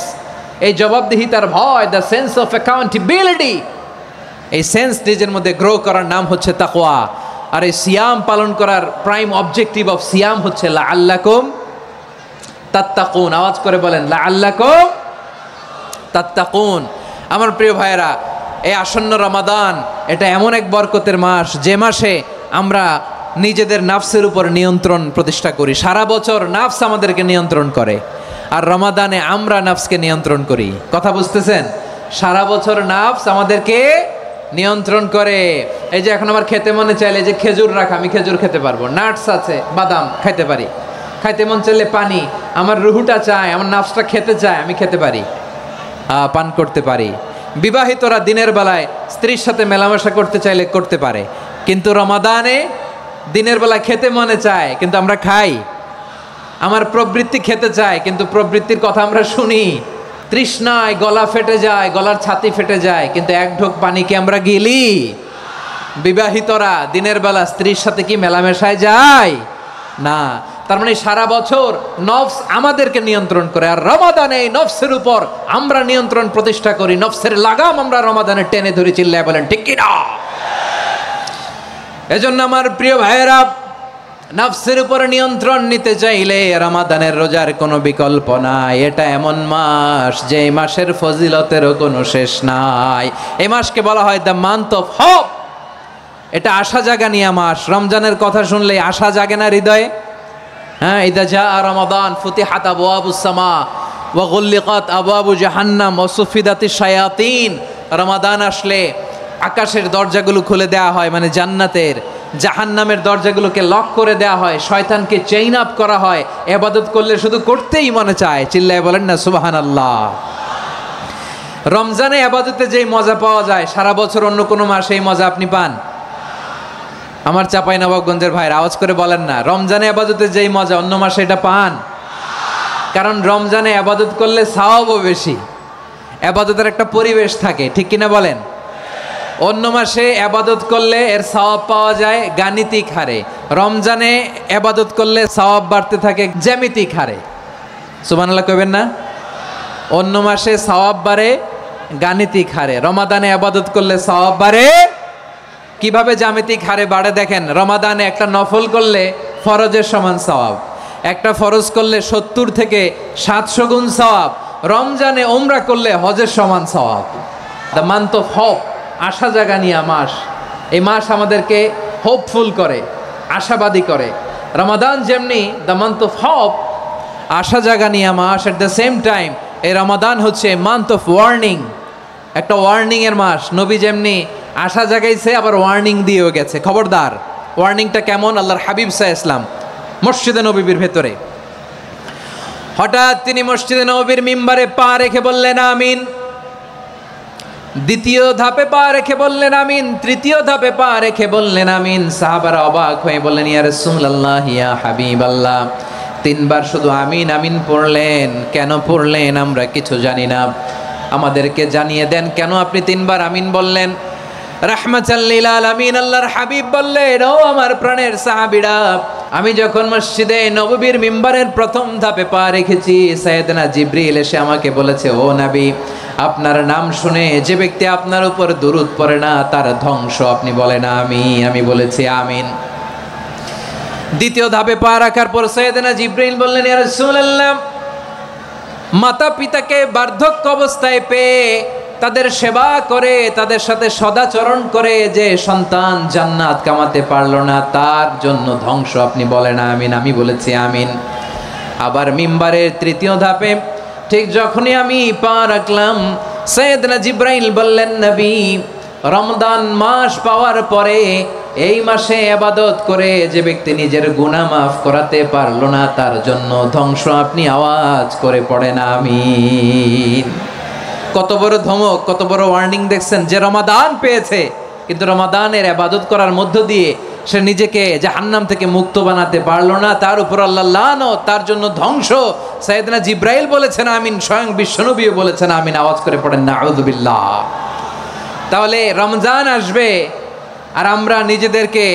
এই জবাবদিহিতার ভয়, দ্য সেন্স অফ অ্যাকাউন্টেবিলিটি, এই সেন্স নিজের মধ্যে গ্রো করার নাম হচ্ছে তাকওয়া। আর এই সিয়াম পালন করার প্রাইম অবজেক্টিভ অফ সিয়াম হচ্ছে লাআল্লাকুম তাত্তাকুন। আওয়াজ করে বলেন লাআল্লাকুম তাত্তাকুন। আমার প্রিয় ভাইয়েরা, এই আসন্ন রমাদান, এটা এমন এক বরকতের মাস, যে মাসে আমরা নিজেদের নাফসের উপর নিয়ন্ত্রণ প্রতিষ্ঠা করি। সারা বছর নাফস আমাদেরকে নিয়ন্ত্রণ করে, আর রমাদানে আমরা নাফসকে নিয়ন্ত্রণ করি। কথা বুঝতেছেন? সারা বছর নাফস আমাদেরকে নিয়ন্ত্রণ করে। এই যে এখন আমার খেতে মনে চাইলে, যে খেজুর রাখা, আমি খেজুর খেতে পারবো, নাটস আছে, বাদাম খাইতে পারি। খাইতে মন চাইলে পানি, আমার রুহুটা চায়, আমার নাফসটা খেতে চায়, আমি খেতে পারি, পান করতে পারি। বিবাহিতরা দিনের বেলায় স্ত্রীর সাথে মেলামেশা করতে চাইলে করতে পারে, কিন্তু রমাদানে দিনের বেলায় খেতে মনে চায়, কিন্তু আমরা খাই। আমার প্রবৃত্তি খেতে চায়, কিন্তু প্রবৃত্তির কথা আমরা শুনি। তৃষ্ণায় গলা ফেটে যায়, গলার ছাতি ফেটে যায়, কিন্তু এক ঢোক পানি কি আমরা গিলি? বিবাহিতরা দিনের বেলা স্ত্রীর সাথে কি মেলামেশায় যায়? না। তার মানে সারা বছর নফস আমাদেরকে নিয়ন্ত্রণ করে, আর রমাদানে এই নফসের উপর আমরা নিয়ন্ত্রণ প্রতিষ্ঠা করি। নফসের লাগাম আমরা রমাদানে টেনে ধরে। চিল্লায় বলেন ঠিক কিনা? এজন্য আমার প্রিয় ভাইয়েরা, নফসের উপর নিয়ন্ত্রণ নিতে চাইলে রমাদানের রোজার কোনো বিকল্প নাই। এটা এমন মাস, যে মাসের ফজিলতেরও কোনো শেষ নাই। এই মাসকে বলা হয় দ্য মান্থ অফ হোপ। এটা আশা জাগানিয়া মাস। রমজানের কথা শুনলে আশা জাগে না হৃদয়ে? হ্যাঁ, ইদা জা রমাদান ফুতিহাত আবওয়াবুস সামা ওয়া গুল্লিকাত আবওয়াবু জাহান্নাম ওয়া সুফিদাতিশ শায়াতিন। রমাদান আসলে আকাশের দরজাগুলো খুলে দেওয়া হয়, মানে জান্নাতের। জাহান্নামের দরজাগুলোকে লক করে দেওয়া হয়, শয়তানকে চেইন আপ করা হয়। ইবাদত করলে শুধু করতেই মনে চায়। চিল্লায় বলেন না সুবহানাল্লাহ। রমজানে ইবাদতে যেই মজা পাওয়া যায়, সারা বছর অন্য কোনো মাসে এই মজা আপনি পান? আমার চাঁপাইনবাবগঞ্জের ভাইরা আওয়াজ করে বলেন না, রমজানে ইবাদতে যেই মজা অন্য মাসে এটা পান? কারণ রমজানে ইবাদত করলে সওয়াবও বেশি, ইবাদতের একটা পরিবেশ থাকে, ঠিক কিনা বলেন? অন্য মাসে ইবাদত করলে এর সওয়াব পাওয়া যায় গাণিতিক হারে, রমজানে ইবাদত করলে সওয়াব বাড়তে থাকে জ্যামিতিক হারে। সুবহানাল্লাহ কইবেন না? অন্য মাসে সওয়াব বাড়ে গাণিতিক হারে, রমাদানে ইবাদত করলে সওয়াব বাড়ে কিভাবে? জ্যামিতিক হারে বাড়ে। দেখেন, রমাদানে একটা নফল করলে ফরজের সমান সওয়াব, একটা ফরজ করলে 70 থেকে 700 গুণ সওয়াব, রমজানে ওমরা করলে হজের সমান সওয়াব। দ্য মান্থ অফ হোপ, আশা জাগানিয়া মাস। এই মাস আমাদেরকে হোপফুল করে, আশাবাদী করে। রমাদান যেমনি দ্য মান্থ অফ হোপ, আশা জাগানিয়া মাস, এট দ্য সেম টাইম এই রমাদান হচ্ছে মান্থ অফ ওয়ার্নিং, একটা ওয়ার্নিং এর মাস। নবী যেমনি আশা জাগাইছে, আবার ওয়ার্নিং দিয়েও গেছে, খবরদার। ওয়ার্নিংটা কেমন? আল্লাহর হাবিব সাল্লাল্লাহু আলাইহি ওয়াসাল্লাম মসজিদে নববীর ভেতরে, হঠাৎ তিনি মসজিদে নববীর মিম্বারে পা রেখে বললেন আমিন। দ্বিতীয় ধাপে পা রেখে বললেন আমিন, তৃতীয় ধাপে পা রেখে বললেন আমিন। সাহাবারা অবাক হয়ে বললেন, ইয়া রাসূলুল্লাহ, ইয়া হাবিবাল্লাহ, 3 বার শুধু আমিন আমিন পড়লেন, কেন পড়লেন আমরা কিছু জানি না, আমাদেরকে জানিয়ে দেন কেন আপনি 3 বার আমিন বললেন। রাহমাতাল লিল আলামিন আল্লাহর হাবিব বললেন, ও আমার প্রাণের সাহাবীরা, আমি যখন মসজিদে নববীর মিম্বারের প্রথম ধাপে পা রেখেছি, সাইয়েদনা জিবরিল এসে আমাকে বলেছে, ও নবী, আপনার নাম শুনে যে ব্যক্তি আপনার উপর দুরূদ পড়ে না তার ধ্বংস। আপনি বলেন আমিন। আমি বলেছি আমিন। দ্বিতীয় ধাপে পা রাখার পর সাইয়েদনা জিবরিল বললেন, ইয়া রাসূলুল্লাহ, মাতা পিতাকে বার্ধক্য অবস্থায় পেয়ে তাদের সেবা করে, তাদের সাথে সদাচরণ করে যে সন্তান জান্নাত কামাতে পারলো না, তার জন্য ধ্বংস। আপনি বলেন আমিন। আমি বলেছি আমিন। আবার মিম্বারের তৃতীয় ধাপে ঠিক যখনই আমি পা রাখলাম, সাইয়েদনা জিব্রাইল বললেন, নবী, রমজান মাস পাওয়ার পরে এই মাসে ইবাদত করে যে ব্যক্তি নিজের গুনাহ মাফ করাতে পারলো না, তার জন্য ধ্বংস। আপনি আওয়াজ করে পড়েন আমিন। কত বড় ধমক, কত বড় ওয়ার্নিং দেখছেন। যে রমাদান পেয়েছে কিন্তু রমাদানের ইবাদত করার মধ্য দিয়ে সে নিজেকে জাহান্নাম থেকে মুক্ত বানাতে পারলো না, তার উপর আল্লাহ লানত, তার জন্য ধ্বংস। সাইয়েদনা জিব্রাইল বলেছেন আমিন, স্বয়ং বিশ্বনবীও বলেছেন আমিন। আওয়াজ করে পড়েন নাউযুবিল্লাহ। তাহলে রমজান আসবে আর আমরা নিজেদেরকে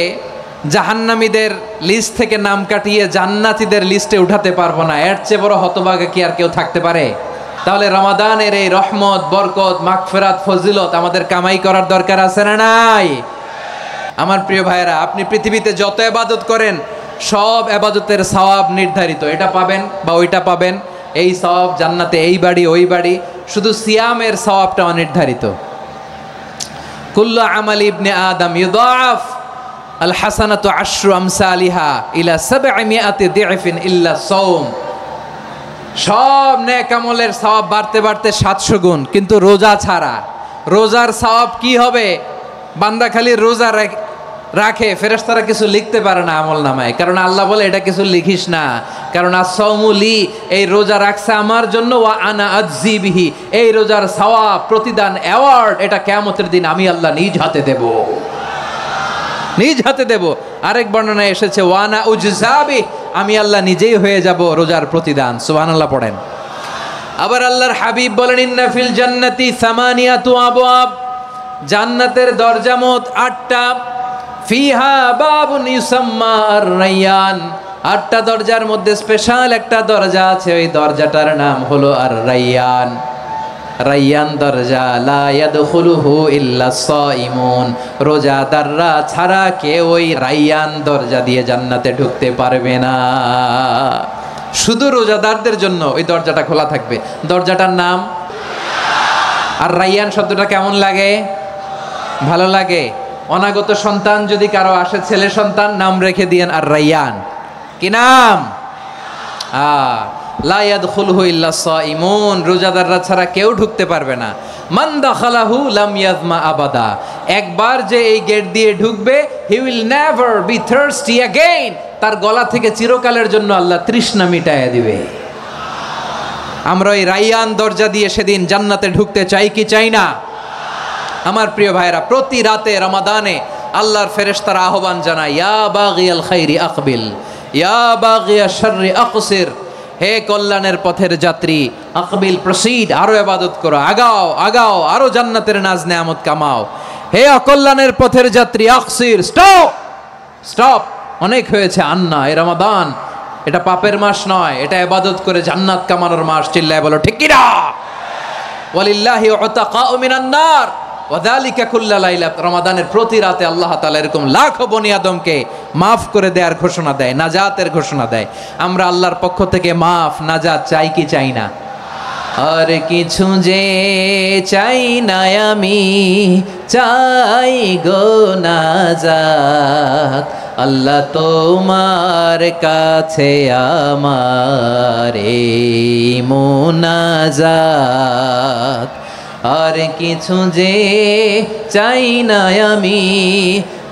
জাহান্নামীদের লিস্ট থেকে নাম কাটিয়ে জান্নাতীদের লিস্টে উঠাতে পারবো না। এর চেয়ে বড় হতভাগা কি আর কেউ থাকতে পারে? তাহলে রমাদানের এই রহমত, বরকত, মাগফিরাত, ফজিলত আমাদের কামাই করার দরকার আছে না নাই? আমার প্রিয় ভাইয়েরা, আপনি পৃথিবীতে যত ইবাদত করেন সব ইবাদতের সওয়াব নির্ধারিত। এটা পাবেন বা ওইটা পাবেন, এই সওয়াব জান্নাতে, এই বাড়ি ওই বাড়ি। শুধু সিয়ামের সওয়াবটা অনির্ধারিত। কুল্লু আমাল ইবনে আদম ইউদাফ আল হাসানাতু আশরু আমসালিহা ইলা 700 দি'ফিন ইল্লা সাওম। সব নেক আমলের সওয়াব বাড়তে বাড়তে 700 গুণ, কিন্তু রোজা ছাড়া। রোজার সওয়াব কি হবে? বান্দা খালি রোজা রাখে, ফেরেশতারা কিছু লিখতে পারে না আমল নামায়, কারণ আল্লাহ বলে এটা কিছু লিখিস না, কারণ আস-সাওমুলি, এই রোজা রাখছে আমার জন্য, ওয়া আনা আজজি বিহি, এই রোজার সওয়াব, প্রতিদান, অ্যাওয়ার্ড এটা কিয়ামতের দিন আমি আল্লাহ নিজ হাতে দেব, নিজ হাতে দেব। আরেক বর্ণনায় এসেছে ওয়ানা উজজাবি, আমি আল্লাহ নিজেই হয়ে যাব রোজার প্রতিদান। সুবহানাল্লাহ পড়েন। আবার আল্লাহর হাবিব বলেন, ইন্না ফিল জান্নাতি সামানিয়াতু আবওয়াব, জান্নাতের দরজা মোট 8টা। ফিহা বাবুন ইউসাম্মা আর-রায়্যান, 8টা দরজার মধ্যে স্পেশাল একটা দরজা আছে, ওই দরজাটার নাম হলো আর-রায়্যান। রায়্যান দরজা, লা ইয়াদখুলুহু ইল্লা সাইমুন, রোজাদাররা ছাড়া কেউ ওই রায়্যান দরজা দিয়ে জান্নাতে ঢুকতে পারবে না। শুধু রোজাদারদের জন্য ওই দরজাটা খোলা থাকবে। দরজাটার নাম আর রায়্যান। শব্দটা কেমন লাগে? ভালো লাগে। অনাগত সন্তান যদি কারো আসে, ছেলে সন্তান, নাম রেখে দিয়েন আর রায়্যান। কি নাম? লা ইয়াদখুলুহু ইল্লা সাইমুন, রোজাদাররা ছাড়া কেউ ঢুকতে পারবে না। মান দাখালাহু লাম ইয়াজমা আবাদা, একবার যে এই গেট দিয়ে ঢুকবে, he will never be thirsty again, তার গলা থেকে চিরকালের জন্য আল্লাহ তৃষ্ণা মিটাইয়া দিবে। আমরা এই রায়্যান দরজা দিয়ে সেদিন জান্নাতে ঢুকতে চাই কি চাই না? আমার প্রিয় ভাইরা, প্রতি রাতে রমাদানে আল্লাহর ফেরেশতারা আহ্বান জানায়, ইয়া বাগিয়াল খাইরি আকবিল, ইয়া বাগিয়াশ শাররি আকসির, হে কল্যাণের পথের যাত্রী, আকবিল, প্রসিড, আরো ইবাদত করো, আগাও আগাও, আরো জান্নাতের নাজ নেয়ামত কামাও। হে অকল্যাণের পথের যাত্রী, আকসির, স্টপ স্টপ, অনেক হয়েছে। আন্না, এ রমাদান এটা পাপের মাস নয়, এটা ইবাদত করে জান্নাত কামানোর মাস। চিল্লায় বলো ঠিক কি না? ওয়ালিল্লাহি উতাকাউ মিনান নার ওয়া যালিকা কুল্লা লাইলা, রমাদানের প্রতি রাতে আল্লাহ তাআলা এরকম লাখো বনি আদমকে মাফ করে দেওয়ার ঘোষণা দেয়, নাজাতের ঘোষণা দেয়। আমরা আল্লাহর পক্ষ থেকে মাফ, নাজাত চাই কি চাই না? আর কিছু যে চাই না আমি, চাই গো নাজাত, আল্লাহ তোমার কাছে আমার এই মুনাজাত। আর কিছু যে চাই না আমি,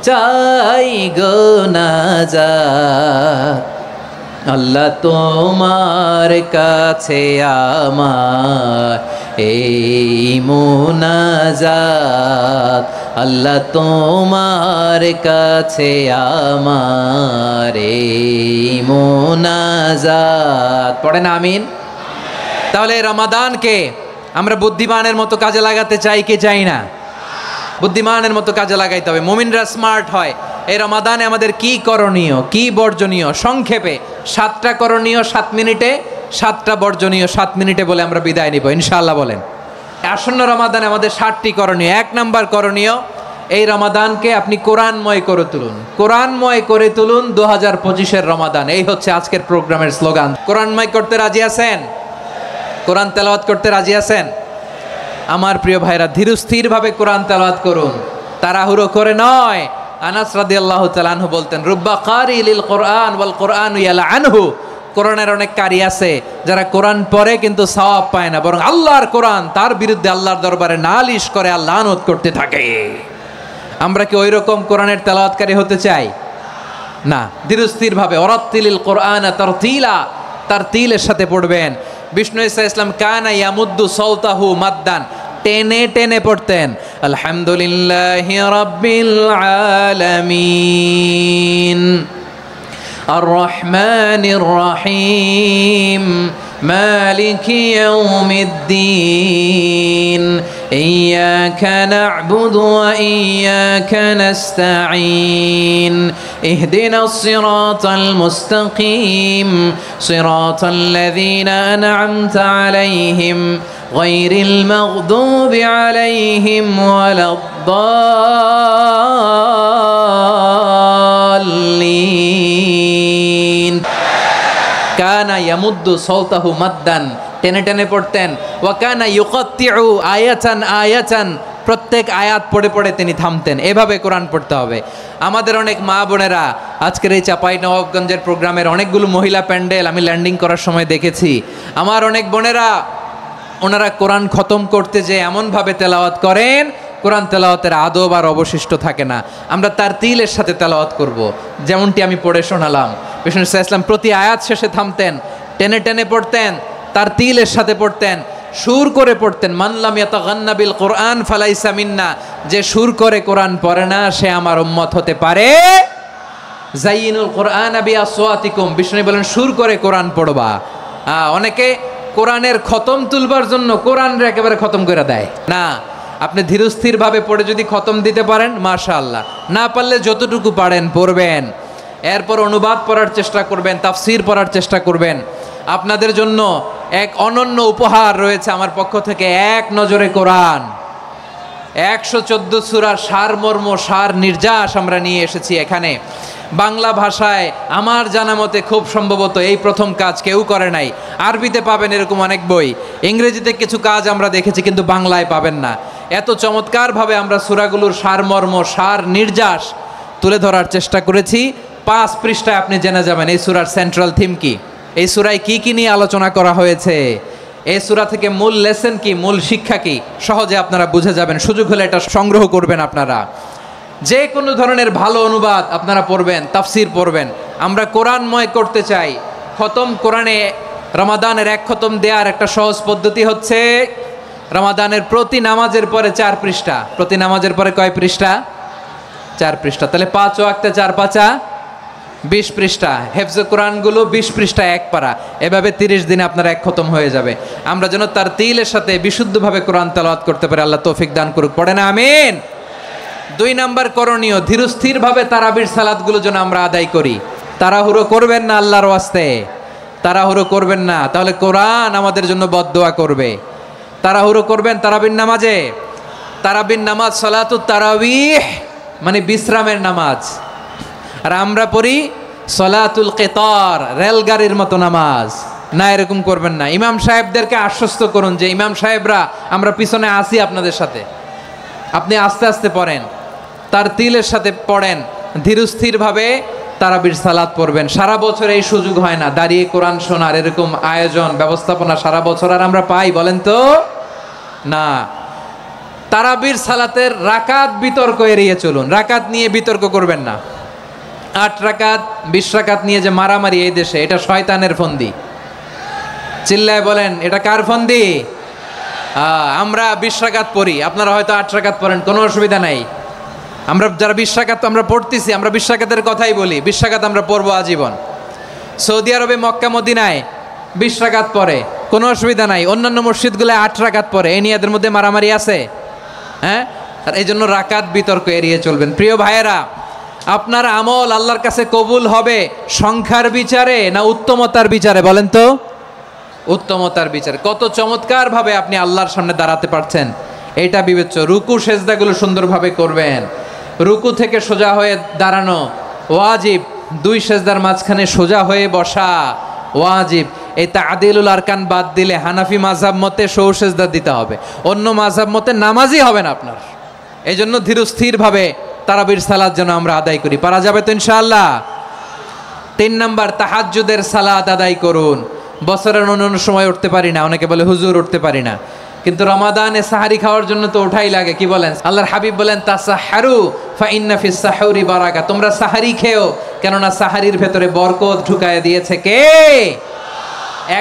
চাই গো নাজাত, আল্লাহ তোমার কাছে আমার এই মুনাজাত, আল্লাহ তোমার কাছে আমার এই মুনাজাত। পড়েন আমিন। তাহলে রমাদানকে আমরা বুদ্ধিমানের মতো কাজে লাগাতে চাই কি চাই না? বুদ্ধিমানের মতো কাজে লাগাইতে হবে। মুমিনরা স্মার্ট হয়। এই রমাদানে আমাদের কি করণীয়, কি বর্জনীয়? সংক্ষেপে 7টা করণীয় 7 মিনিটে, 7টা বর্জনীয় 7 মিনিটে বলে আমরা বিদায় নিব ইনশাআল্লাহ। বলেন, আসন্ন রমাদানে আমাদের 7টি করণীয়। 1 নাম্বার করণীয়, এই রমাদানকে আপনি কোরআনময় করে তুলুন। কোরআনময় করে তুলুন 2025-এর রমাদান। এই হচ্ছে আজকের প্রোগ্রামের স্লোগান। কোরআনময় করতে রাজি আছেন? কোরআন তেলাওয়াত করতে রাজি আছেন? আমার প্রিয় ভাইরা ধীরস্থিরভাবে কোরআন তেলাওয়াত করুন, তাড়াহুড়ো করে নয়। আনাস রাদিয়াল্লাহু তাআলা আনহু বলতেন, রুব্বা কারি লিল কোরআন ওয়াল কোরআনু ইয়ালআনহু। কোরআনের অনেক কারি আছে যারা কোরআন পড়ে কিন্তু সওয়াব পায় না, বরং আল্লাহর কোরআন তার বিরুদ্ধে আল্লাহর দরবারে নালিশ করে আর লানত করতে থাকে। আমরা কি ওই রকম কোরআনের তেলাওয়াতকারী হতে চাই? না। ধীরস্থিরভাবে ওয়ারাত্তিলিল কোরআনা তারতিলা, তারতিলের সাথে পড়বেন। বিষ্ণু ঈসা ইসলাম কানা ইয়ামুদ্দু সাওতাহু মাদ্দান, টেনে টেনে পড়তেন। আলহামদুলিল্লাহি রাব্বিল আলামিন আর রহমানির রহিম মালিকি ইয়াউমিদ্দিন ইয়্যাকা না'বুদু ওয়া ইয়্যাকা নাস্তাঈন ইহদিনাস সিরাতাল মুস্তাকিম সিরাতাল লাযীনা আন'আমতা আলাইহিম গায়রিল মাগদুবি আলাইহিম ওয়ালাদ-দাল্লিন। কানা ইয়ামুদ্দু সাওতাহু মাদ্দান, টেনে টেনে পড়তেন। ওয়া কানা ইউকাত্তিউ আয়াতান আয়াতান, প্রত্যেক আয়াত পড়ে পড়ে তিনি থামতেন। এভাবে কোরআন পড়তে হবে। আমাদের অনেক মা বোনেরা আজকের এই চাঁপাইনবাবগঞ্জের প্রোগ্রামের অনেকগুলো মহিলা প্যান্ডেল আমি ল্যান্ডিং করার সময় দেখেছি। আমার অনেক বোনেরা ওনারা কোরআন খতম করতে যে এমনভাবে তেলাওয়াত করেন, কোরআন তেলাওয়াতের আদব আর অবশিষ্ট থাকে না। আমরা তারতিলের সাথে তেলাওয়াত করব, যেমনটি আমি পড়ে শোনালাম। বিষ্ণু ঈসা ইসলাম প্রতি আয়াত শেষে থামতেন, টেনে টেনে পড়তেন, তারতিলের সাথে পড়তেন, সুর করে পড়তেন। মান লাম ইয়াতাগান্না বিল কোরআন ফালাইসা মিন্না, যে সুর করে কোরআন পড়ে না সে আমার উম্মত হতে পারে। যায়িনুল কোরআন বিআসওয়াতিকুম, বিষ্ণু বলেন সুর করে কোরআন পড়বা। অনেকে কোরআনের খতম তুলবার জন্য কোরআনরে একেবারে খতম করে দেয় না। আপনি ধীরস্থিরভাবে পড়ে যদি খতম দিতে পারেন মাশাআল্লাহ, না পারলে যতটুকু পারেন পড়বেন। এরপর অনুবাদ পড়ার চেষ্টা করবেন, তাফসির পড়ার চেষ্টা করবেন। আপনাদের জন্য এক অনন্য উপহার রয়েছে আমার পক্ষ থেকে, এক নজরে কোরআন। 114 সূরার সারমর্ম, সার নির্যাস আমরা নিয়ে এসেছি এখানে। বাংলা ভাষায় আমার জানা মতে খুব সম্ভবত এই প্রথম কাজ, কেউ করে নাই। আরবিতে পাবেন এরকম অনেক বই, ইংরেজিতে কিছু কাজ আমরা দেখেছি, কিন্তু বাংলায় পাবেন না। এত চমৎকারভাবে আমরা সূরাগুলোর সারমর্ম, সার নির্যাস তুলে ধরার চেষ্টা করেছি। 5 পৃষ্ঠায় আপনি জেনে যাবেন এই সূরার সেন্ট্রাল থিম কি, এই সূরায় কি কি নিয়ে আলোচনা করা হয়েছে, এই সূরা থেকে মূল লেসন কি, মূল শিক্ষা কি, সহজে আপনারা বুঝে যাবেন। সুযোগ হলে এটা সংগ্রহ করবেন আপনারা। যে কোনো ধরনের ভালো অনুবাদ আপনারা পড়বেন, তাফসির পড়বেন। আমরা কোরআনময় করতে চাই। খতম কোরআনে রমাদানের 1 খতম দেওয়ার একটা সহজ পদ্ধতি হচ্ছে রমাদানের প্রতি নামাজের পরে 4 পৃষ্ঠা। প্রতি নামাজের পরে কয় পৃষ্ঠা? 4 পৃষ্ঠা। তাহলে 5 ওয়াক্তে 4 পাঁচা 20 পৃষ্ঠা। হেফজে কোরআনগুলো 20 পৃষ্ঠা 1 পারা। এভাবে 30 দিনে আপনার 1 খতম হয়ে যাবে। আমরা যেন তারতিলের সাথে বিশুদ্ধভাবে কোরআন তেলাওয়াত করতে পারি, আল্লাহ তৌফিক দান করুক। পড়ে না আমিন। 2 নাম্বার করণীয়, ধীরস্থিরভাবে তারাবির সালাতগুলো যেন আমরা আদায় করি। তাড়াহুড়ো করবেন না আল্লাহর ওয়াস্তে, তাড়াহুড়ো করবেন না, তাহলে কোরআন আমাদের জন্য বদদোয়া করবে। তাড়াহুড়ো করবেন তারাবির নামাজে। তারাবির নামাজ সালাতুত তারাবিহ মানে বিশ্রামের নামাজ, আর আমরা পড়ি সলাতুল কেতার, রেলগাড়ির মতো নামাজ। না, এরকম করবেন না। ইমাম সাহেবদেরকে আশ্বস্ত করুন যে ইমাম সাহেবরা আমরা পিছনে আসি আপনাদের সাথে, আপনি আস্তে আস্তে পড়েন, তারতিলের সাথে পড়েন, ধীরস্থিরভাবে তারাবির সালাত পড়বেন। সারা বছর এই সুযোগ হয় না দাঁড়িয়ে কোরআন শোনার, এরকম আয়োজন ব্যবস্থাপনা সারা বছর আর আমরা পাই বলেন তো? না। তারাবির সালাতের রাকাত বিতর্ক এড়িয়ে চলুন, রাকাত নিয়ে বিতর্ক করবেন না। 8 রাকাত 20 রাকাত নিয়ে যে মারামারি এই দেশে, এটা শয়তানের ফন্দি। চিল্লায় বলেন এটা কার ফন্দি? আমরা 20 রাকাত পড়ি, আপনারা হয়তো 8 রাকাত পড়েন, কোনো অসুবিধা নাই। আমরা যারা 20 রাকাত আমরা পড়তেছি, আমরা 20 রাকাতের কথাই বলি। 20 রাকাত আমরা পড়বো আজীবন। সৌদি আরবে মক্কা মদিনায় 20 রাকাত পড়ে, কোনো অসুবিধা নাই। অন্যান্য মসজিদগুলোয় 8 রাকাত পড়ে। এই নিয়ে এদের মধ্যে মারামারি আছে? হ্যাঁ। আর এই জন্য রাকাত বিতর্ক এড়িয়ে চলবেন। প্রিয় ভাইয়েরা, আপনার আমল আল্লাহর কাছে কবুল হবে সংখ্যার বিচারে না উত্তমতার বিচারে বলেন তো? উত্তমতার বিচারে। কত চমৎকার ভাবে আপনি আল্লাহর সামনে দাঁড়াতে পারছেন এটা বিবেচ্য। রুকু সেজদাগুলো সুন্দরভাবে করবেন। রুকু থেকে সোজা হয়ে দাঁড়ানো ওয়াজিব, 2 সেজদার মাঝখানে সোজা হয়ে বসা ওয়াজিব। এই তা'দীলুল আরকান বাদ দিলে হানাফি মাযহাব মতে সৌ সেজদা দিতে হবে, অন্য মাযহাব মতে নামাজই হবে না আপনার। এই জন্য ধীরস্থিরভাবে তারাবির সালাত যেন আমরা আদায় করি। পারা যাবে তো ইনশাআল্লাহ? 3 নাম্বার, তাহাজ্জুদের সালাত আদায় করুন। বছরের অন্য সময় উঠতে পারি না, অনেকে বলে হুজুর উঠতে পারি না, কিন্তু রমাদানে সাহারি খাওয়ার জন্য তো ওঠাই লাগে। কি বলেন? আল্লাহর হাবিব বলেন তাসাহহারু ফা ইন্না ফিস সাহুরি বারাকা, তোমরা সাহারি খেও, কেননা সাহারির ভেতরে বরকত ঢুকায় দিয়েছে কে?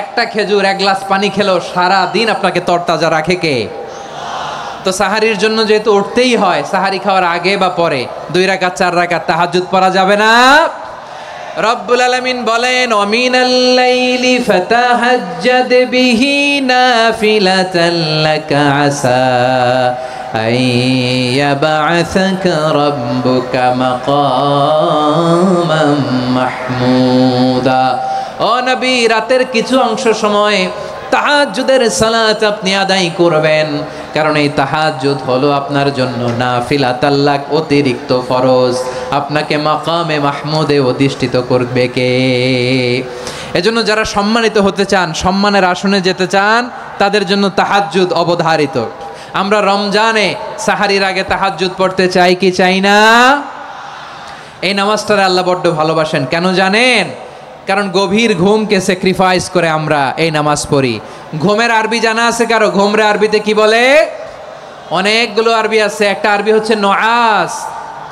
একটা খেজুর, এক গ্লাস পানি খেলেও সারা দিন আপনাকে তরতাজা রাখে কে? তো সাহারির জন্য যেহেতু উঠতেই হয়, সাহারি খাওয়ার আগে বা পরে 2 রাকাত 4 রাকাত তাহাজ্জুদ পড়া যাবে না? রব্বুল আলামিন বলেন ওয়ামিনাল লাইলি ফাতাহাজ্জাদ বিহি নাফিলাতান লাকা আসা আইয়াবআসাকা রাব্বুকা মাকামান মাহমুদা। ও নবী, রাতের কিছু অংশ সময় তাহাজ্জুদের সালাত আপনি আদায় করবেন, কারণ এই তাহাজ্জুদ হলো আপনার জন্য নাফিলাতাল লাক, অতিরিক্ত ফরজ। আপনাকে মাকামে মাহমুদে অধিষ্ঠিত করবে কে? এজন্য যারা সম্মানিত হতে চান, সম্মানের আসনে যেতে চান, তাদের জন্য তাহাজ্জুদ অবধারিত। আমরা রমজানে সাহারির আগে তাহাজ্জুদ পড়তে চাই কি চাই না? এই নামাজটারে আল্লাহ বড্ড ভালোবাসেন। কেন জানেন? কারণ গভীর ঘুমকে স্যাক্রিফাইস করে আমরা এই নামাজ পড়ি। ঘুমের আরবি জানা আছে কারো? ঘুমরে আরবিতে কি বলে? অনেকগুলো আরবি আছে। একটা আরবি হচ্ছে নুআস,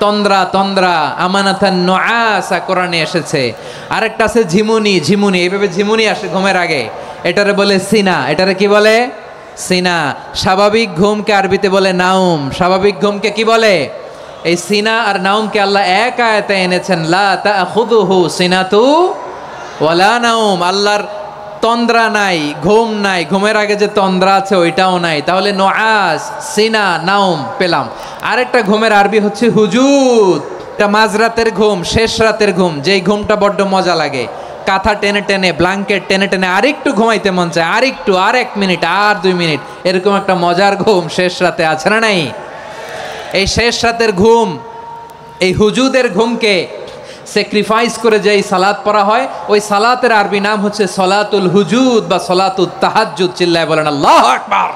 তন্দ্রা, তন্দ্রা, আমানাতান নুআসা কোরআনে এসেছে। আরেকটা আছে ঝিমুনি, ঝিমুনি, এইভাবে ঝিমুনি আসে ঘুমের আগে, এটারে বলে সিনা। এটারে কি বলে? সিনা। স্বাভাবিক ঘুমকে আরবিতে বলে নাউম। স্বাভাবিক ঘুমকে কি বলে? এই সিনা আর নাউমকে আল্লাহ এক আয়াতে এনেছেন, লা তাখুযুহু সিনাতু ওয়ালা নাউম। আল্লাহর তন্দ্রা নাই, ঘুম নাই, ঘুমের আগে যে তন্দ্রা আছে ওইটাও নাই। তাহলে নুআস, সিনা, নাউম পেলাম। আরেকটা ঘুমের আরবি হচ্ছে হুজুদ। এটা মাঝরাতের ঘুম, শেষ রাতের ঘুম, যেই ঘুমটা বড্ড মজা লাগে। কাঁথা টেনে টেনে, ব্ল্যাঙ্কেট টেনে টেনে আরেকটু ঘুমাইতে মন চায়, আরেকটু, আর 1 মিনিট, আর 2 মিনিট, এরকম একটা মজার ঘুম শেষ রাতে আছে না নাই? এই শেষ রাতের ঘুম, এই হুজুদের ঘুমকে স্যাক্রিফাইস করে যে সালাত পড়া হয়, ওই সালাতের আরবি নাম হচ্ছে সলাতুল হুজুদ বা সলাতুত তাহাজ্জুদ। চিল্লায় বলেন আল্লাহু আকবার।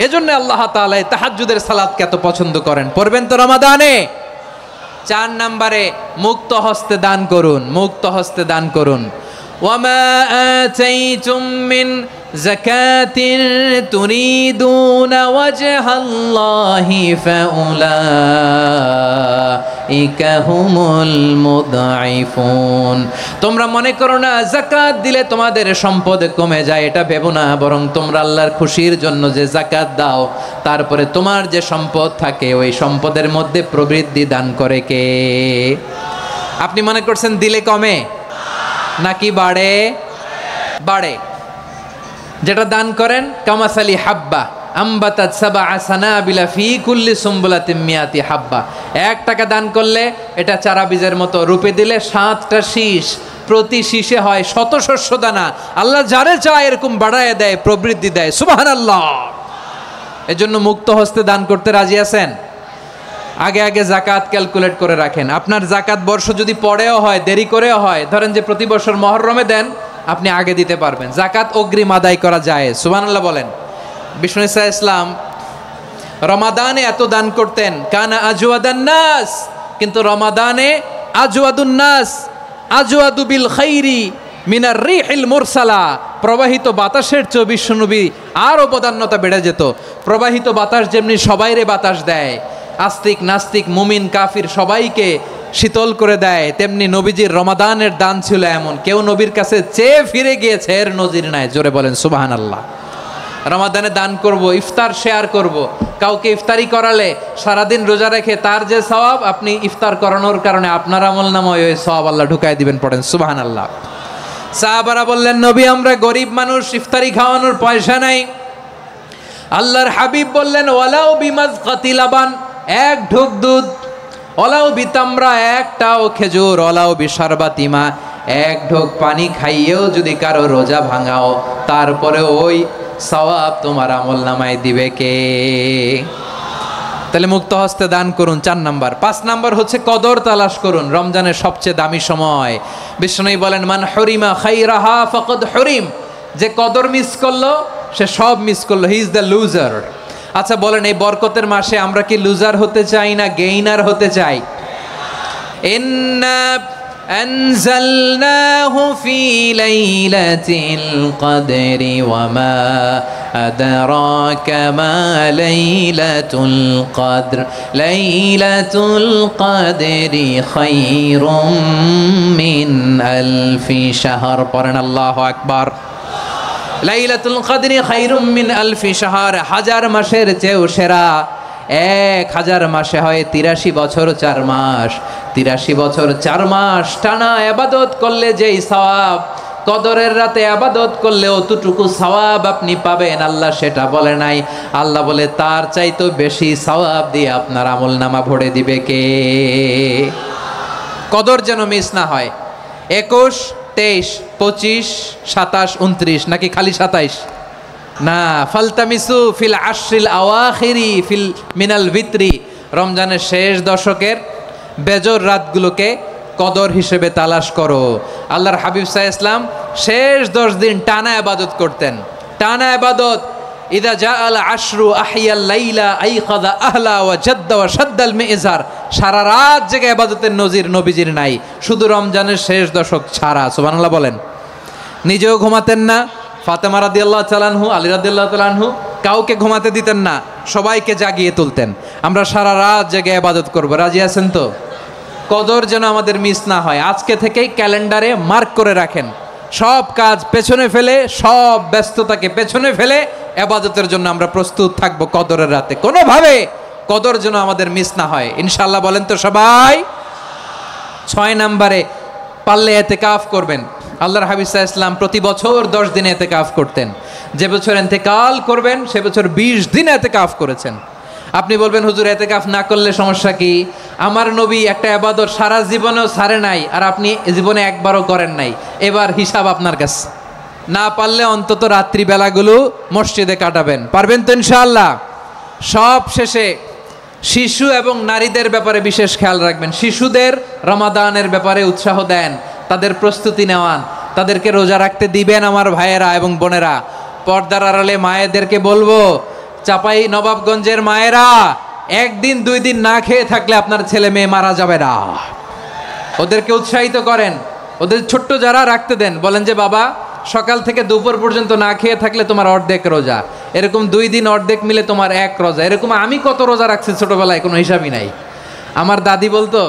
এজন্য আল্লাহ তাআলা এই তাহাজ্জুদের সালাতকে এত পছন্দ করেন। পড়বেন তো রমাদানে? 4 নম্বরে মুক্ত হস্তে দান করুন, মুক্ত হস্তে দান করুন। ওয়ামা আতাইতুম মিন যাকাতিন তুরিদুনা ওয়াজহাল্লাহি ফাউলাইকা হুমুল মুদঈফুন। তোমরা মনে করো না যাকাত দিলে তোমাদের সম্পদ কমে যায়, এটা ভেবো না, বরং তোমরা আল্লাহর খুশির জন্য যে যাকাত দাও, তারপরে তোমার যে সম্পদ থাকে ওই সম্পদের মধ্যে প্রবৃদ্ধি দান করে কে? আপনি মনে করছেন দিলে কমে নাকি বাড়ে? বাড়ে। যেটা দান করেন কামাসালি হাব্বা আম্বাতাত সাবআ সানাবিলা ফি কুল্লি সুম্বুলাতিন মিয়াতি হাব্বা। 1 টাকা দান করলে এটা চারা বীজের মতো, রূপে দিলে 7টা শীষ, প্রতি শীষে হয় 100 শস্য দানা। আল্লাহ যারে চায় এরকম বাড়ায় দেয়, প্রবৃদ্ধি দেয়। সুবহানাল্লাহ। এজন্য মুক্ত হস্তে দান করতে রাজি আছেন? আগে আগে যাকাত ক্যালকুলেট করে রাখেন। আপনার যাকাত বর্ষ যদি পরেও হয়, দেরি করেও হয়, ধরেন যে প্রতি বছর মুহররমে দেন, আপনি আগে দিতে পারবেন। যাকাত অগ্রিম আদায় করা যায়। সুবহানাল্লাহ বলেন। বিষ্ণু ইসা ইসলাম রমাদানে এত দান করতেন, কানা আজওয়াদান নাস, কিন্তু রমাদানে আজওয়াদুন নাস আজওয়াদু বিল খাইরি মিনার রিহিল মুরসালা। প্রবাহিত বাতাসের চেয়ে বিশ্বনবী আরও বদান্যতা বেড়ে যেত। প্রবাহিত বাতাস যেমনি সবাইরে বাতাস দেয়, আস্তিক নাস্তিক মুমিন কাফির সবাইকে শীতল করে দেয়, তেমনি নবীজির রমাদানের দান ছিল এমন, কেউ নবীর কাছে চেয়ে ফিরে গিয়েছে এর নজির নাই। জোরে বলেন সুবহানাল্লাহ। রমাদানে দান করব, ইফতার শেয়ার করব। কাউকে ইফতারি করালে সারাদিন রোজা রেখে তার যে সওয়াব, আপনি ইফতার করানোর কারণে আপনার আমলনামায় ওই সওয়াব আল্লাহ ঢুকায় দিবেন। পড়েন সুবহানাল্লাহ। সাহাবারা বললেন নবী আমরা গরিব মানুষ, ইফতারি খাওয়ানোর পয়সা নাই। আল্লাহর হাবিব বললেন ওয়ালাউ বিমাজকাতি লাবান, 1 ঢোক দুধ, ওলাও বিতামরা, 1টাও খেজুর, ওলাও বিশারবাতিমা, 1 ঢোক পানি খাইয়েও যদি কারো রোজা ভাঙাও, তারপরে ওই সওয়াব তোমার আমলনামায় দিবে কে? তাহলে মুক্ত হস্তে দান করুন, 4 নাম্বার। 5 নাম্বার হচ্ছে কদর তালাশ করুন, রমজানের সবচেয়ে দামি সময়। বিষ্ণু বলেন মান হরিমা খাইরাহা ফাকাদ হরিম, যে কদর মিস করলো সে সব মিস করলো, হি ইজ দ্য লুজার। আচ্ছা বলেন, এই বরকতের মাসে আমরা কি লুজার হতে চাই না গেইনার হতে চাই? ইন্না আনজালনাহু ফি লাইলাতিল কদরি ওয়া মা আদরাকা মা লাইলাতুল কদর লাইলাতুল কদরি খায়রুম মিন আলফি শাহর। পড়েন আল্লাহু আকবার। লাইলাতুল কদরি খায়রুম মিন আলফি শাহর, 1000 মাসের চেয়েও সেরা। 1000 মাসে হয় 83 বছর 4 মাস। 83 বছর 4 মাস টানা ইবাদত করলে যেই সওয়াব, কদরের রাতে ইবাদত করলে অতটুকু সওয়াব আপনি পাবেন, আল্লাহ সেটা বলে নাই। আল্লাহ বলে তার চাইতে বেশি সওয়াব দিয়ে আপনার আমলনামা ভরে দিবে কে? কদর যেন মিস না হয়। 21, 23, 25, 27, 29 নাকি খালি 27? না, ফালতামিসু ফিল আশরিল আওয়াখিরি ফিল মিনাল ভিতরি, রমজানের শেষ দশকের বেজর রাতগুলোকে কদর হিসেবে তালাশ করো। আল্লাহর হাবিব সাল্লাল্লাহু আলাইহি ওয়াসাল্লাম শেষ 10 দিন টানা ইবাদত করতেন, টানা ইবাদত। ইদা জাআল আশরু আহিয়াল লাইলা আইখাযা আহলা ওয়া জাদ্দা ওয়া শাদ্দাল মিজার, সারা রাত জেগে ইবাদতের নজির নবীজির নাই, শুধু রমজানের শেষ দশক ছাড়া। সুবহানাল্লাহ বলেন। নিজেও ঘুমাতেন না, ফাতেমা রাদিয়াল্লাহু তাআলা আনহু, আলী রাদিয়াল্লাহু তাআলা আনহু কাউকে ঘুমাতে দিতেন না, সবাইকে জাগিয়ে তুলতেন। আমরা সারা রাত জেগে ইবাদত করব, রাজি আছেন তো? কদর যেন আমাদের মিস না হয়। আজকে থেকেই ক্যালেন্ডারে মার্ক করে রাখেন, সব কাজ পেছনে ফেলে, সব ব্যস্ততাকে পেছনে ফেলে ইবাদতের জন্য আমরা প্রস্তুত থাকবো কদরের রাতে। কোনোভাবে কদর যেন আমাদের মিস না হয়, ইনশাআল্লাহ। বলেন তো সবাই? 6 নম্বরে পারলে ইতিকাফ করবেন। আল্লাহর হাবিব সাল্লাল্লাহু আলাইহি ওয়াসাল্লাম প্রতি বছর 10 দিন ইতিকাফ করতেন। যে বছর ইন্তেকাল করবেন সে বছর 20 দিন ইতিকাফ করেছেন। আপনি বলবেন হুজুর ইতিকাফ না করলে সমস্যা কি? আমার নবী একটা ইবাদত সারা জীবনেও ছাড়ে নাই, আর আপনি জীবনে একবারও করেন নাই। এবার হিসাব আপনার কাছে। না পারলে অন্তত রাত্রিবেলাগুলো মসজিদে কাটাবেন, পারবেন তো ইনশাআল্লাহ? সব শেষে শিশু এবং নারীদের ব্যাপারে বিশেষ খেয়াল রাখবেন। শিশুদের রমাদানের ব্যাপারে উৎসাহ দেন, তাদের প্রস্তুতি নেওয়ান, তাদেরকে রোজা রাখতে দিবেন। আমার ভাইয়েরা এবং বোনেরা, পর্দার আড়ালে মায়েদেরকে বলবো, চাপাই নবাবগঞ্জের মায়েরা, 1 দিন 2 দিন না খেয়ে থাকলে আপনার ছেলে মেয়ে মারা যাবে না। ওদেরকে উৎসাহিত করেন, ওদের ছোট্ট যারা রাখতে দেন, বলেন যে বাবা সকাল থেকে দুপুর পর্যন্ত না খেয়ে থাকলে তোমার অর্ধেক রোজা, এরকম 2 দিন অর্ধেক মিলে তোমার 1 রোজা। এরকম আমি কত রোজা রাখছি ছোটবেলায়, কোনো হিসাবই নাই। আমার দাদি বলতো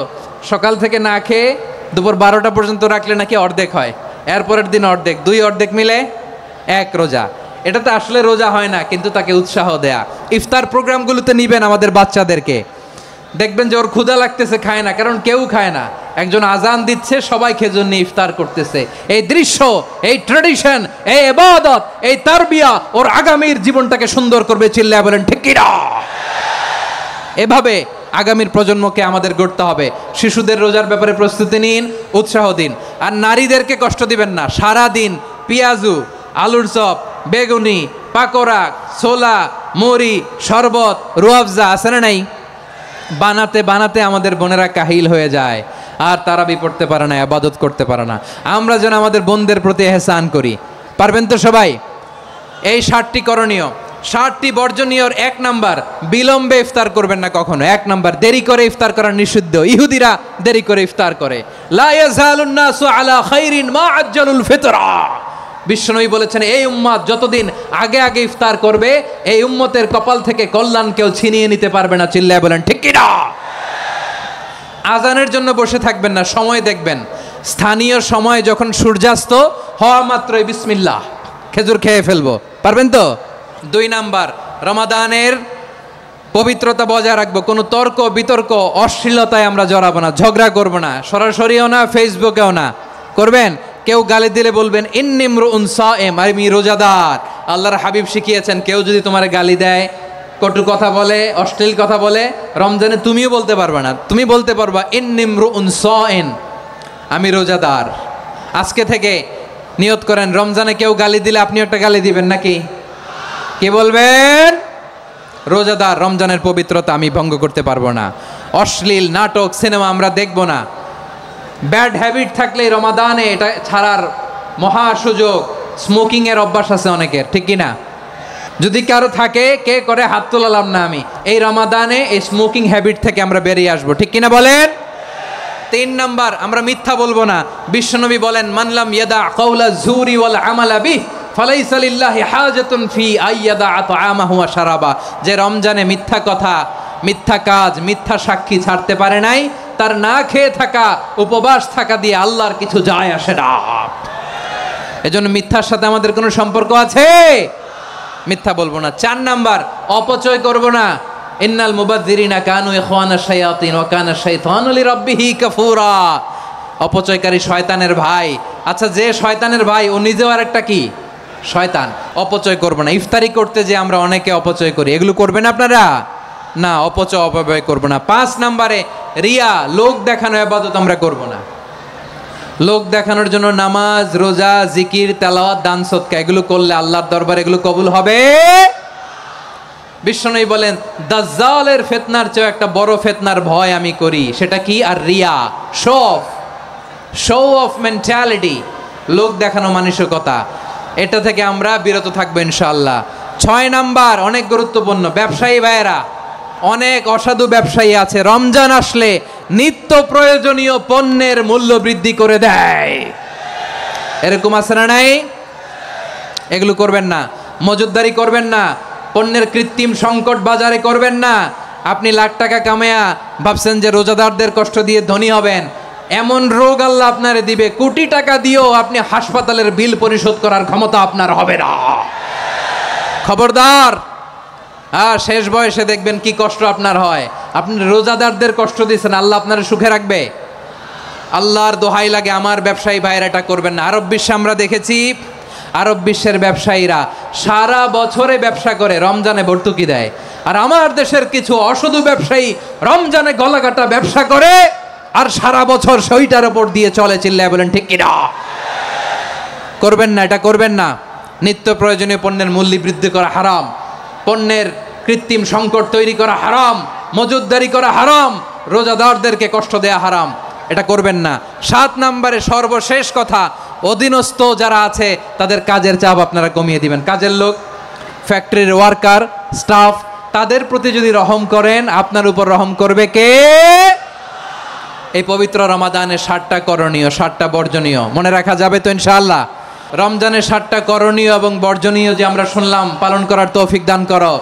সকাল থেকে না খেয়ে দুপুর 12টা পর্যন্ত রাখলে নাকি অর্ধেক হয়, এরপরের দিন অর্ধেক, 2 অর্ধেক মিলে 1 রোজা। এটা তো আসলে রোজা হয় না, কিন্তু তাকে উৎসাহ দেয়া। ইফতার প্রোগ্রামগুলোতে নিবেন আমাদের বাচ্চাদেরকে, দেখবেন যে ওর ক্ষুধা লাগতেছে, খায় না, কারণ কেউ খায় না। একজন আজান দিচ্ছে, সবাই খেজুর নিয়ে ইফতার করতেছে। এই দৃশ্য, এই ট্রেডিশন, এই ইবাদত, এই তারবিয়া ওর আগামীর জীবনটাকে সুন্দর করবে। চিল্লায়া বলেন ঠিক কি না? এভাবে আগামীর প্রজন্মকে আমাদের গড়তে হবে। শিশুদের রোজার ব্যাপারে প্রস্তুতি নিন, উৎসাহ দিন। আর নারীদেরকে কষ্ট দিবেন না। সারা দিন পেঁয়াজু, আলুর চপ, বেগুনি, পাকোড়া, ছোলা, মুড়ি, শরবত, রুয়াবজা আছে না নাই? বানাতে বানাতে আমাদের বোনেরা কাহিল হয়ে যায়, আর তারাবি পড়তে পারে না, ইবাদত করতে পারে না। আমরা যেন আমাদের বোনদের প্রতি ইহসান করি, পারবেন তো সবাই? এই 7টি করণীয়, 7টি বর্জনীয়। 1 নাম্বার, বিলম্বে ইফতার করবেন না কখনো। 1 নাম্বার, দেরি করে ইফতার করা নিষিদ্ধ। ইহুদিরা দেরি করে ইফতার করে। লা ইয়াজালুন নাসু আলা খাইরিন মা আজ্জালুল ফিতরা। বিশ্বনবী বলেছেন এই উম্মত যতদিন আগে আগে ইফতার করবে, এই উম্মতের কপাল থেকে কল্যাণ কেউ ছিনিয়ে নিতে পারবে না। চিল্লায় বলেন ঠিক কি না? আজানের জন্য বসে থাকবেন না, সময় দেখবেন। স্থানীয় সময় যখন সূর্যাস্ত হওয়া মাত্রই বিসমিল্লাহ, খেজুর খেয়ে ফেলবো, পারবেন তো? 2 নাম্বার, রমাদানের পবিত্রতা বজায় রাখবো। কোনো তর্ক বিতর্ক অশ্লীলতায় আমরা জড়াবো না, ঝগড়া করবো না, সরাসরিও না, ফেসবুকেও না। করবেন? কেউ গালি দিলে বলবেন ইন্নিমরুন সায়েম, আমি রোজাদার। আল্লাহর হাবিব শিখিয়েছেন কেউ যদি তোমার গালি দেয়, কটু কথা বলে, অশ্লীল কথা বলে, রমজানে তুমিও বলতে পারবে না। তুমি বলতে পারবা ইন্নিমরুন সায়েম, আমি রোজাদার। আজকে থেকে নিয়ত করেন, রমজানে কেউ গালি দিলে আপনি একটা গালি দিবেন নাকি? কি বলবেন? রোজাদার, রমজানের পবিত্রতা আমি ভঙ্গ করতে পারবো না। অশ্লীল নাটক সিনেমা আমরা দেখব না। ব্যাড হ্যাবিট থাকলে রমাদানে এটা ছাড়ার মহা সুযোগ। স্মোকিং এর অভ্যাস আছে অনেকের, ঠিক কি না? যদি কারো থাকে, কে করে হাত তোলালাম না আমি, এই রমাদানে এই স্মোকিং হ্যাবিট থেকে আমরা বেরিয়ে আসবো, ঠিক কিনা বলেন? 3 নাম্বার, আমরা মিথ্যা বলবো না। বিশ্বনবী বলেন, মানলাম ইয়াদা কাওলা যুরি ওয়াল আমালা বিহি ফালাইসা লিল্লাহি হাজাতুন ফি আইয়াদা আতআমাহু ওয়া শারাবা। যে রমজানে মিথ্যা কথা, মিথ্যা কাজ, মিথ্যা সাক্ষী ছাড়তে পারে নাই, তার না খেয়ে থাকা, উপবাস থাকা দিয়ে আল্লাহর কিছু যায় আসে না। এজন্য মিথ্যার সাথে আমাদের কোনো সম্পর্ক আছে? মিথ্যা বলবো না। 4 নাম্বার, অপচয় করব না। ইন্নাল মুবাযযিরিনা কানু ইখওয়ানাশ শায়াতিন ওয়া কানা শাইতানু লিরাব্বিহি কাফুরা। অপচয়কারী শয়তানের ভাই। আচ্ছা, যে শয়তানের ভাই ও নিজেও আরেকটা কি? শয়তান। অপচয় করব না। ইফতারি করতে যে আমরা অনেকে অপচয় করি, এগুলো করবেন আপনারা? না, অপচয় অপব্যয় করব না। 5 নাম্বারে, রিয়া, লোক দেখানো ইবাদত আমরা করব না। লোক দেখানোর জন্য নামাজ, রোজা, জিকির, তেলাওয়াত, দান সদকা এগুলো করলে আল্লাহর দরবারে এগুলো কবুল হবে? বিশ্বনবী বলেন, দাজ্জালের ফিতনার চেয়ে একটা বড় ফিতনার ভয় আমি করি, সেটা কি? আর রিয়া, শো অফ মেন্টালিটি, লোক দেখানো মানসিকতা। এটা থেকে আমরা বিরত থাকবো ইনশাআল্লাহ। 6 নাম্বার, অনেক গুরুত্বপূর্ণ, ব্যবসায়ী ভাইয়েরা, অনেক অসাধু ব্যবসায়ী আছে রমজান আসলে নিত্য প্রয়োজনীয় পণ্যের মূল্য বৃদ্ধি করে দেয়। এরকম আছে না নাই? এগুলো করবেন না। মজুদদারি করবেন না। পণ্যের কৃত্রিম সংকট বাজারে করবেন না। আপনি লাখ টাকা কামায়া ভাবছেন যে রোজাদারদের কষ্ট দিয়ে ধনী হবেন, এমন রোগ আল্লাহ আপনারে দিবে, কোটি টাকা দিয়েও আপনি হাসপাতালের বিল পরিশোধ করার ক্ষমতা আপনার হবে না। খবরদার। শেষ বয়সে দেখবেন কি কষ্ট আপনার হয়। আপনি রোজাদারদের কষ্ট দিয়েছেন, আল্লাহ আপনার সুখে রাখবে? আল্লাহর দোহাই লাগে, আমার ব্যবসায়ী ভাইয়েরা এটা করবেন না। আরব বিশ্বে আমরা দেখেছি, আরব বিশ্বের ব্যবসায়ীরা সারা বছরে ব্যবসা করে, রমজানে ভর্তুকি দেয়। আর আমার দেশের কিছু অসাধু ব্যবসায়ী রমজানে গলাকাটা ব্যবসা করে আর সারা বছর সইটার উপর দিয়ে চলে। চিল্লায় বলেন ঠিক কিনা? করবেন না, এটা করবেন না। নিত্য প্রয়োজনীয় পণ্যের মূল্য বৃদ্ধি করা হারাম, পণ্যের কৃত্রিম সংকট তৈরি করা হারাম, মজুদদারি করা হারাম, রোজাদারদেরকে কষ্ট দেয়া হারাম, এটা করবেন না। 7 নাম্বারে সর্বশেষ কথা, অধীনস্থ যারা আছে তাদের কাজের চাপ আপনারা কমিয়ে দিবেন। কাজের লোক, ফ্যাক্টরির ওয়ার্কার, স্টাফ, তাদের প্রতি যদি রহম করেন, আপনার উপর রহম করবে কে? এই পবিত্র রমাদানে 7টা করণীয়, 7টা বর্জনীয় মনে রাখা যাবে তো ইনশাআল্লাহ? রমজানের 7টা করণীয় এবং বর্জনীয় যে আমরা শুনলাম, পালন করার তৌফিক দান করো।